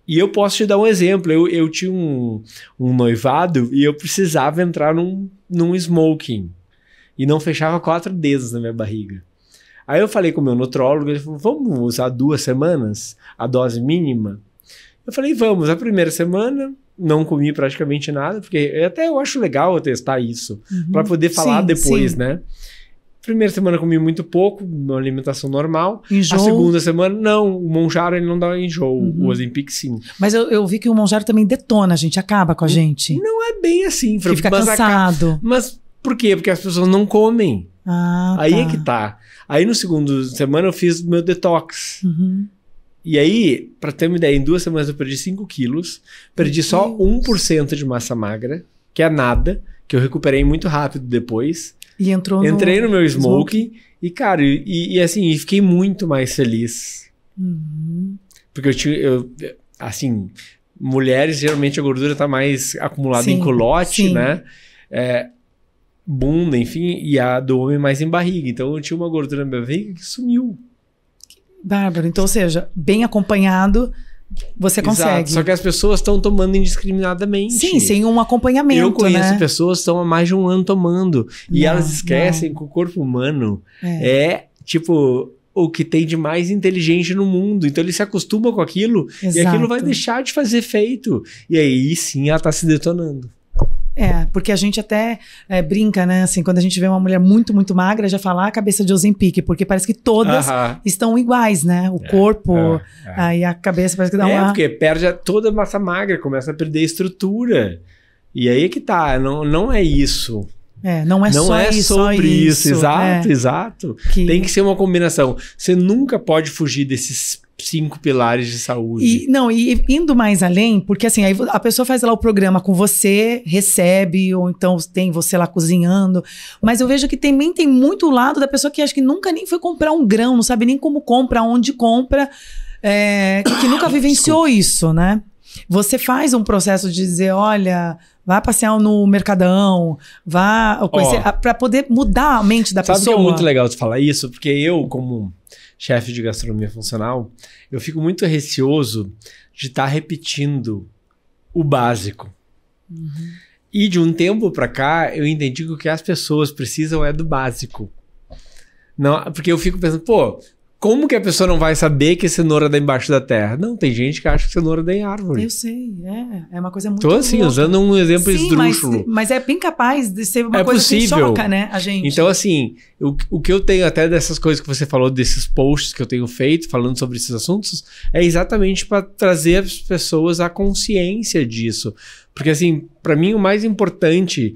E eu posso te dar um exemplo. Eu tinha um noivado e eu precisava entrar num smoking. E não fechava 4 dedos na minha barriga. Aí eu falei com o meu nutrólogo, ele falou, vamos usar 2 semanas, a dose mínima? Eu falei, vamos. A primeira semana... não comi praticamente nada, porque eu acho legal eu testar isso, para poder falar depois, né? Primeira semana comi muito pouco, uma alimentação normal. Enjoo. A segunda semana, não. O Mounjaro ele não dá enjoo, o Ozempic sim. Mas eu vi que o Mounjaro também detona, a gente acaba com a gente. Não é bem assim. Que fica cansado. Mas por quê? Porque as pessoas não comem. Aí é que tá. Aí no segundo semana eu fiz meu detox. E aí, pra ter uma ideia, em 2 semanas eu perdi 5 quilos, perdi só 1% de massa magra, que é nada, que eu recuperei muito rápido depois. E Entrei no meu smoking e, cara, assim, fiquei muito mais feliz. Porque assim, mulheres, geralmente a gordura tá mais acumulada em culote, né? Bunda, enfim, e a do homem mais em barriga. Então eu tinha uma gordura na minha barriga que sumiu. Bárbaro. Então, ou seja, bem acompanhado, você consegue. Exato. Só que as pessoas estão tomando indiscriminadamente. Sim, sem um acompanhamento. Eu conheço pessoas que estão há mais de um ano tomando. E elas esquecem que o corpo humano é tipo o que tem de mais inteligente no mundo. Então ele se acostuma com aquilo e aquilo vai deixar de fazer efeito. E aí sim ela tá se detonando. Porque a gente até brinca, né? Assim, quando a gente vê uma mulher muito, muito magra, já fala a cabeça de Ozempic, porque parece que todas estão iguais, né? O corpo, aí a cabeça parece que dá uma... porque perde toda a massa magra, começa a perder a estrutura. E aí é que tá, não é isso. Não é sobre isso. Exato. Tem que ser uma combinação. Você nunca pode fugir desses 5 pilares de saúde. E indo mais além, porque assim, aí a pessoa faz lá o programa com você, recebe, ou então tem você lá cozinhando, mas eu vejo que também tem muito lado da pessoa que acho que nunca nem foi comprar um grão, não sabe nem como compra, onde compra, que nunca vivenciou isso, né? Você faz um processo de dizer, olha, vá passear no Mercadão, vá conhecer, para poder mudar a mente da pessoa. Sabe que é muito legal você falar isso? Porque eu, como chefe de gastronomia funcional, eu fico muito receoso de estar repetindo o básico. E de um tempo para cá, eu entendi que o que as pessoas precisam é do básico. Não, porque eu fico pensando, como que a pessoa não vai saber que cenoura dá embaixo da terra? Não, tem gente que acha que cenoura dá em árvore. Eu sei, é uma coisa muito Tô assim, louca. usando um exemplo esdrúxulo. Mas é bem capaz de ser uma coisa que choca, né, a gente. Então, assim, o que eu tenho até dessas coisas que você falou, desses posts que eu tenho feito, falando sobre esses assuntos, é exatamente para trazer as pessoas à consciência disso. Porque, assim, para mim o mais importante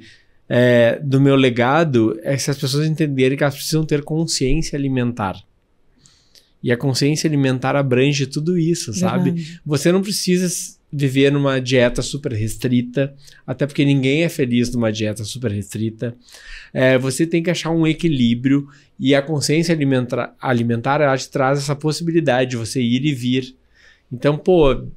do meu legado é se as pessoas entenderem que elas precisam ter consciência alimentar. E a consciência alimentar abrange tudo isso, sabe? Você não precisa viver numa dieta super restrita, até porque ninguém é feliz numa dieta super restrita. Você tem que achar um equilíbrio e a consciência alimentar ela te traz essa possibilidade de você ir e vir. Então,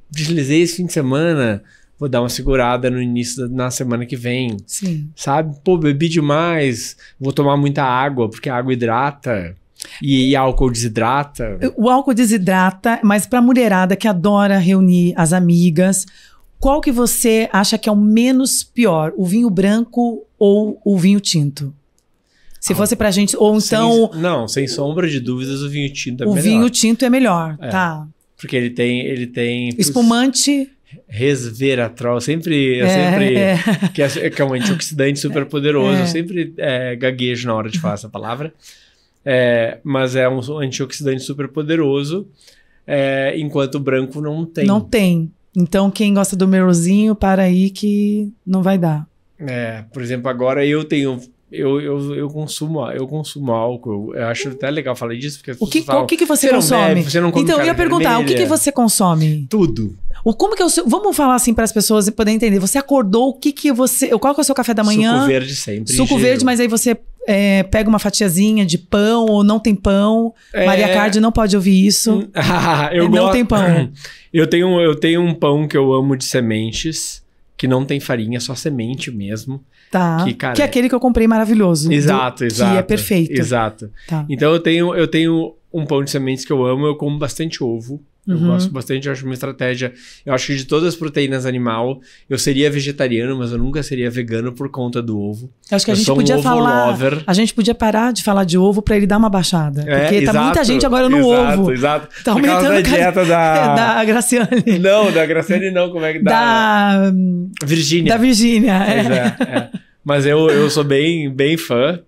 deslizei esse fim de semana, vou dar uma segurada no início na semana que vem. Sim. Sabe? Bebi demais, vou tomar muita água, porque a água hidrata. E álcool desidrata? O álcool desidrata, mas pra mulherada que adora reunir as amigas, qual que você acha que é o menos pior? O vinho branco ou o vinho tinto? Se fosse pra gente, ou então... Sem sombra de dúvidas, o vinho tinto é melhor. O vinho tinto é melhor, tá. Porque ele tem espumante... Resveratrol, que é um antioxidante super poderoso. Eu sempre gaguejo na hora de falar essa palavra. Mas é um antioxidante super poderoso, enquanto o branco não tem. Não tem. Então, quem gosta do merozinho, para aí que não vai dar. Por exemplo, agora eu consumo álcool. Eu acho até legal falar disso, porque as pessoas falam, o que você consome? Bebe, você não come então, eu ia perguntar, vermelha. o que você consome? Tudo. Como que é o seu... Vamos falar assim para as pessoas poderem entender. Você acordou, qual que é o seu café da manhã? Suco verde sempre. Suco verde, mas aí você pega uma fatiazinha de pão ou não tem pão. Maria Card não pode ouvir isso. Não tem pão. Eu tenho um pão que eu amo de sementes, que não tem farinha, só semente mesmo. Tá. Que é aquele que eu comprei maravilhoso. Exato. Que é perfeito. Exato. Tá. Então eu tenho um pão de sementes que eu amo, eu como bastante ovo. Eu gosto bastante, eu acho uma estratégia. Eu acho que de todas as proteínas animal, eu seria vegetariano, mas eu nunca seria vegano por conta do ovo. Eu acho que a gente podia A gente podia parar de falar de ovo pra ele dar uma baixada. Porque tá muita gente agora no ovo. Exato. Tá aumentando a dieta da Graciane. Não, da Graciane não. Como é que dá? Da Virgínia. Da Virgínia, Mas eu sou bem fã.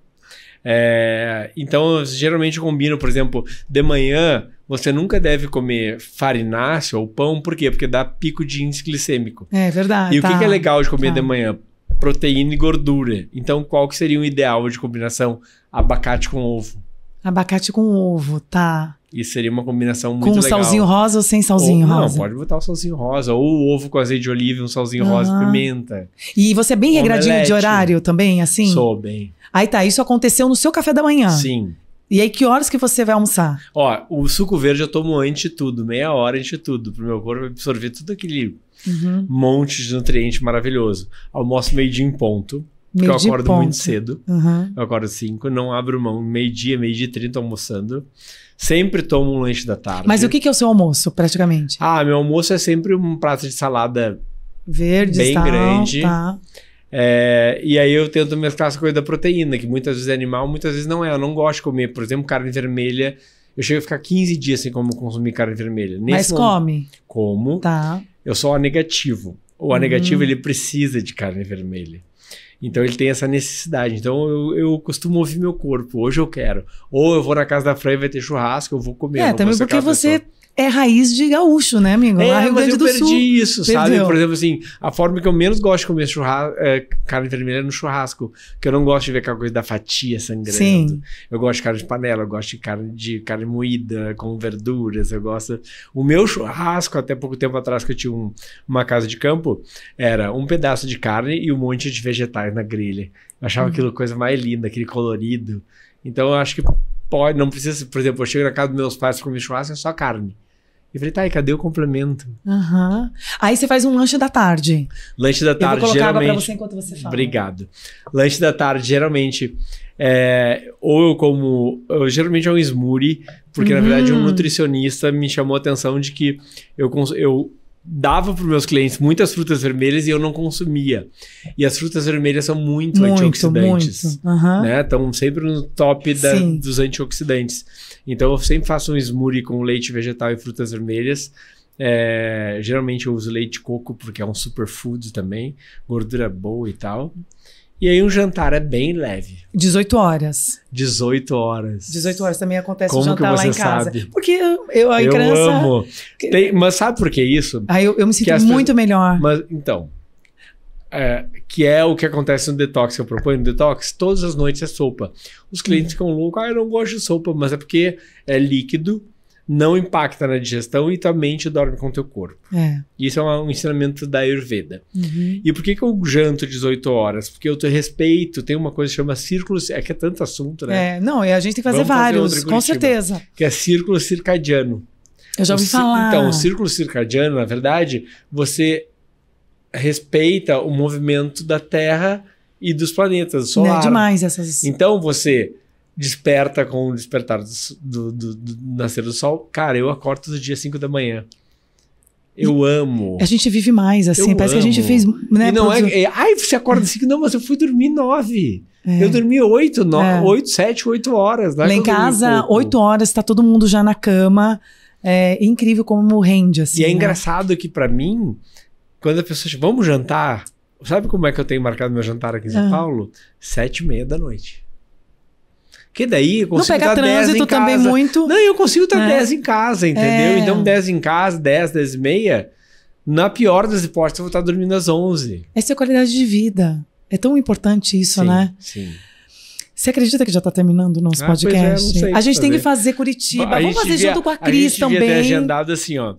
Então, geralmente eu combino, por exemplo, de manhã, você nunca deve comer farináceo ou pão, por quê? Porque dá pico de índice glicêmico. É verdade. E o que é legal de comer de manhã? Proteína e gordura. Então, qual que seria o ideal de combinação? Abacate com ovo. Abacate com ovo, tá. Isso seria uma combinação muito legal. Com salzinho rosa ou sem salzinho rosa? Não, pode botar o salzinho rosa. Ou o ovo com azeite de oliva, um salzinho rosa e pimenta. E você é bem regradinho de horário também, assim? Sou bem. Aí tá, isso aconteceu no seu café da manhã? Sim. E aí, que horas que você vai almoçar? Ó, o suco verde eu tomo antes de tudo, meia hora antes de tudo, pro meu corpo absorver tudo aquele monte de nutriente maravilhoso. Almoço meio-dia em ponto, porque eu acordo muito cedo. Eu acordo 5, não abro mão, meio-dia e 30 almoçando. Sempre tomo um lanche da tarde. Mas o que é o seu almoço, praticamente? Ah, meu almoço é sempre um prato de salada verde, bem grande. Tá. E aí eu tento mesclar essa coisa da proteína, que muitas vezes é animal, muitas vezes não é. Eu não gosto de comer, por exemplo, carne vermelha. Eu chego a ficar 15 dias sem consumir carne vermelha. Mas come? Como. Tá. Eu sou O negativo. O O negativo, ele precisa de carne vermelha. Então ele tem essa necessidade. Então eu costumo ouvir meu corpo. Hoje eu quero. Ou eu vou na casa da Fran e vai ter churrasco, eu vou comer. Também porque você é raiz de gaúcho, né, amigo? Mas eu perdi isso, sabe? Por exemplo, assim, a forma que eu menos gosto de comer carne vermelha é no churrasco. Porque eu não gosto de ver aquela coisa da fatia sangrando. Sim. Eu gosto de carne de panela, eu gosto de carne moída, com verduras, eu gosto... O meu churrasco, até pouco tempo atrás, que eu tinha uma casa de campo, era um pedaço de carne e um monte de vegetais na grelha. Eu achava aquilo coisa mais linda, aquele colorido. Então eu acho que não precisa... Por exemplo, eu chego na casa dos meus pais para comer churrasco, é só carne. Eu falei, tá, e cadê o complemento? Aí você faz um lanche da tarde. Lanche da tarde, eu vou colocar geralmente... água pra você enquanto você fala. Obrigado. Lanche da tarde, geralmente, ou eu como... geralmente é um smoothie, porque na verdade um nutricionista me chamou a atenção de que eu dava para os meus clientes muitas frutas vermelhas e eu não consumia. E as frutas vermelhas são muito antioxidantes. Né? Estão sempre no top dos antioxidantes. Então eu sempre faço um smoothie com leite vegetal e frutas vermelhas. Geralmente eu uso leite de coco porque é um superfood também. Gordura boa e tal. E aí um jantar é bem leve. 18 horas. 18 horas. 18 horas também acontece Como o jantar lá em casa. Sabe? Porque eu amo. Mas sabe por que isso? Aí eu me sinto muito melhor. Mas, então, que é o que acontece no detox que eu proponho. No detox, todas as noites é sopa. Os clientes ficam loucos, eu não gosto de sopa, mas é porque é líquido, não impacta na digestão e tua mente dorme com o teu corpo. Isso é um ensinamento da Ayurveda. E por que eu janto 18 horas? Porque eu respeito, tem uma coisa que chama círculo... que é tanto assunto, né? Não, e a gente tem que fazer vários, com certeza. Que é círculo circadiano. Eu já ouvi falar. Então, o círculo circadiano, na verdade, você respeita o movimento da Terra e dos planetas, do solar. É demais essas... Então, você... desperta com o despertar do nascer do sol. Cara, eu acordo todo dia às 5 da manhã. Eu amo. A gente vive mais, assim. Parece que a gente fez... Né, e não você acorda às 5? Não, mas eu fui dormir 9. Eu dormi 8, 7, 8 horas. Lá em casa, 8 horas, tá todo mundo já na cama. É incrível como rende, assim. E é engraçado que, pra mim, quando a pessoa diz, vamos jantar... Sabe como é que eu tenho marcado meu jantar aqui em São Paulo? 7h30 da noite. Porque daí eu consigo estar 10 em casa. Também muito. Não, eu consigo estar 10 em casa, entendeu? Então 10 em casa, 10 e meia, na pior das hipóteses eu vou estar dormindo às 11. Essa é a qualidade de vida. É tão importante isso, né? Sim. Você acredita que já está terminando o nosso podcast? Não sei a gente tem que fazer Curitiba. Vamos fazer junto com a Cris também. A gente devia ter agendado assim, ó.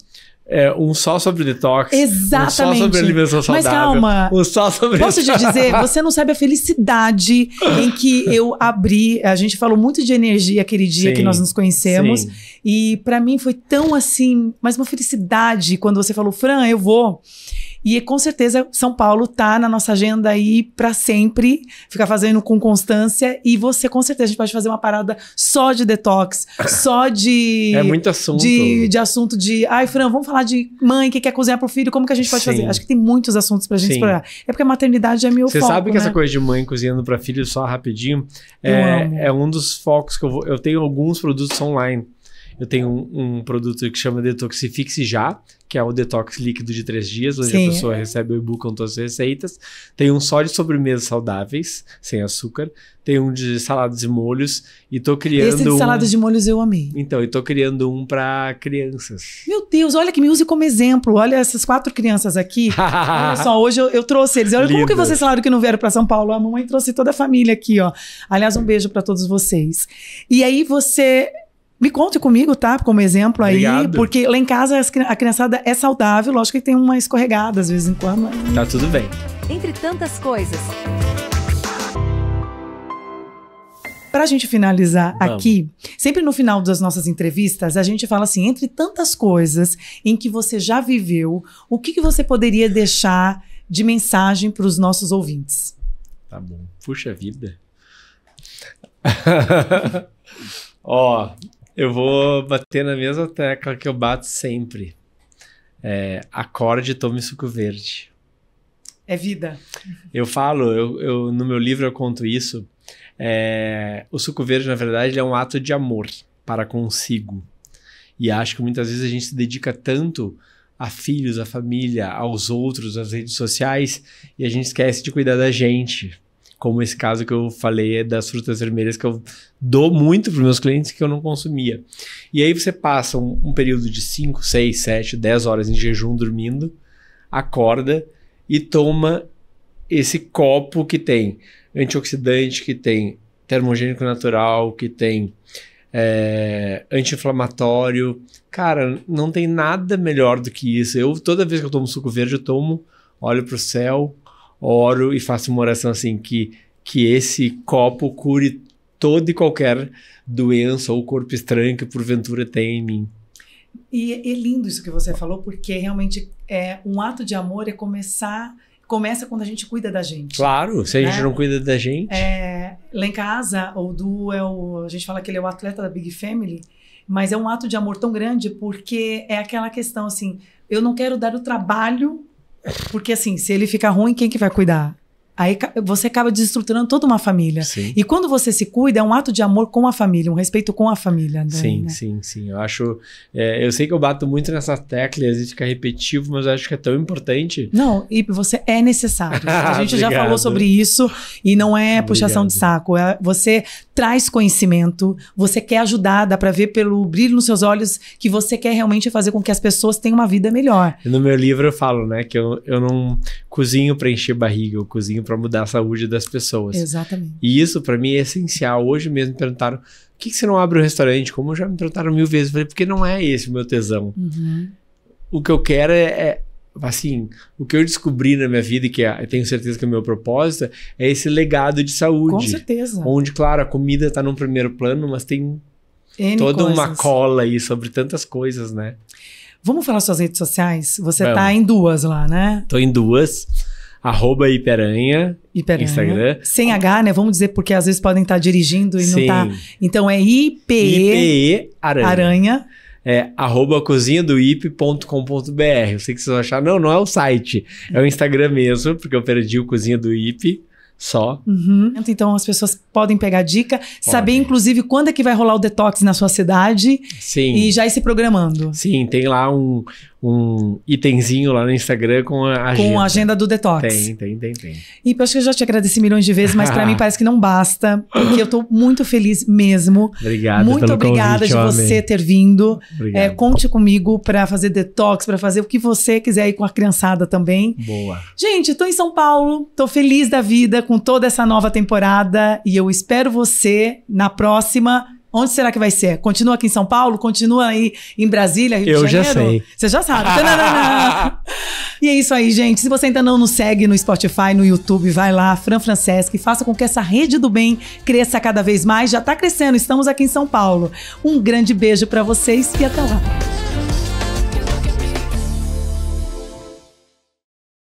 Um só sobre detox. Exatamente. Um só sobre alimentação saudável. Mas calma. Um só sobre... Posso te dizer, você não sabe a felicidade em que eu abri. A gente falou muito de energia aquele dia que nós nos conhecemos. Sim. E pra mim foi tão assim, mas uma felicidade quando você falou, Fran, eu vou. E com certeza São Paulo tá na nossa agenda aí pra sempre, ficar fazendo com constância, e você com certeza a gente pode fazer uma parada só de detox, só de... É muito assunto. De assunto de, ai Fran, vamos falar de mãe que quer cozinhar pro filho, como que a gente pode fazer? Acho que tem muitos assuntos pra gente explorar. É porque a maternidade é meu foco, Você sabe que essa coisa de mãe cozinhando pra filho, só rapidinho, é um dos focos que eu tenho alguns produtos online. Eu tenho um produto que chama Detoxifique Já, que é o detox líquido de 3 dias, onde a pessoa recebe o e-book com todas as receitas. Tem um só de sobremesas saudáveis, sem açúcar. Tem um de saladas e molhos. E tô criando Esse de saladas de molhos eu amei. Então, eu tô criando um para crianças. Meu Deus, olha que me use como exemplo. Olha essas 4 crianças aqui. Olha só, hoje eu trouxe eles. Olha como que vocês falaram que não vieram para São Paulo. A mamãe trouxe toda a família aqui, ó. Aliás, um beijo para todos vocês. E aí você... Me conte comigo, tá? Como exemplo aí. Obrigado. Porque lá em casa a criançada é saudável. Lógico que tem uma escorregada de vez em quando. Mas... Tá tudo bem. Entre tantas coisas. Pra gente finalizar aqui, sempre no final das nossas entrevistas, a gente fala assim, entre tantas coisas em que você já viveu, o que você poderia deixar de mensagem para os nossos ouvintes? Tá bom. Puxa vida. Ó, eu vou bater na mesma tecla que eu bato sempre. Acorde e tome suco verde. É vida. Eu falo, no meu livro eu conto isso. O suco verde, na verdade, é um ato de amor para consigo. E acho que muitas vezes a gente se dedica tanto a filhos, a família, aos outros, às redes sociais, e a gente esquece de cuidar da gente. Como esse caso que eu falei das frutas vermelhas, que eu dou muito para os meus clientes que eu não consumia. E aí você passa um período de 5, 6, 7, 10 horas em jejum dormindo, acorda e toma esse copo que tem antioxidante, que tem termogênico natural, que tem anti-inflamatório. Cara, não tem nada melhor do que isso. Toda vez que eu tomo suco verde, eu tomo, olho pro céu, oro e faço uma oração assim, que esse copo cure toda e qualquer doença ou corpo estranho que porventura tem em mim. E é lindo isso que você falou, porque realmente um ato de amor começa quando a gente cuida da gente. Claro, se a gente não cuida da gente. Lá em casa, o Du a gente fala que ele é o atleta da Big Family, mas é um ato de amor tão grande porque é aquela questão assim, eu não quero dar o trabalho, porque assim, se ele ficar ruim, quem que vai cuidar? Aí você acaba desestruturando toda uma família. Sim. E quando você se cuida, é um ato de amor com a família, um respeito com a família. Né? Sim. Eu acho... eu sei que eu bato muito nessa tecla e às vezes fica repetitivo, mas eu acho que é tão importante. Não, e você é necessário. A gente já falou sobre isso e não é puxação de saco. Você traz conhecimento, você quer ajudar, dá pra ver pelo brilho nos seus olhos que você quer realmente fazer com que as pessoas tenham uma vida melhor. No meu livro eu falo, né, que eu não cozinho pra encher barriga, eu cozinho para mudar a saúde das pessoas. Exatamente. E isso para mim é essencial. Hoje mesmo me perguntaram, por que você não abre um restaurante? Como já me perguntaram 1000 vezes, eu falei, porque não é esse o meu tesão. Uhum. O que eu quero assim, o que eu descobri na minha vida, e que eu tenho certeza que é o meu propósito, é esse legado de saúde. Com certeza. Onde, claro, a comida tá num primeiro plano, mas tem toda uma cola aí sobre tantas coisas, né? Vamos falar suas redes sociais? Você tá em 2 lá, né? Tô em 2. @Hiperanha, Instagram. Sem H, né? Vamos dizer, porque às vezes podem estar dirigindo e não tá. Então é IPE Aranha. @cozinhadoip.com.br. Eu sei que vocês vão achar, não é o site, é o Instagram mesmo, porque eu perdi o Cozinha do Ip só. Uhum. Então as pessoas podem pegar dica, saber inclusive quando é que vai rolar o detox na sua cidade. Sim. E já ir se programando. Sim, tem lá um itemzinho lá no Instagram com a agenda. Com a agenda do detox. Tem. E eu acho que eu já te agradeci milhões de vezes, mas pra mim parece que não basta, porque eu tô muito feliz mesmo. Obrigado muito pelo obrigada convite, de você ter vindo. Obrigado. Conte comigo pra fazer detox, pra fazer o que você quiser aí com a criançada também. Boa. Gente, tô em São Paulo, tô feliz da vida com toda essa nova temporada e eu espero você na próxima. Onde será que vai ser? Continua aqui em São Paulo? Continua aí em Brasília, Rio de Janeiro? Eu já sei. Você já sabe. E é isso aí, gente. Se você ainda não nos segue no Spotify, no YouTube, vai lá, Fran Franceschi, faça com que essa rede do bem cresça cada vez mais. Já tá crescendo, estamos aqui em São Paulo. Um grande beijo pra vocês e até lá.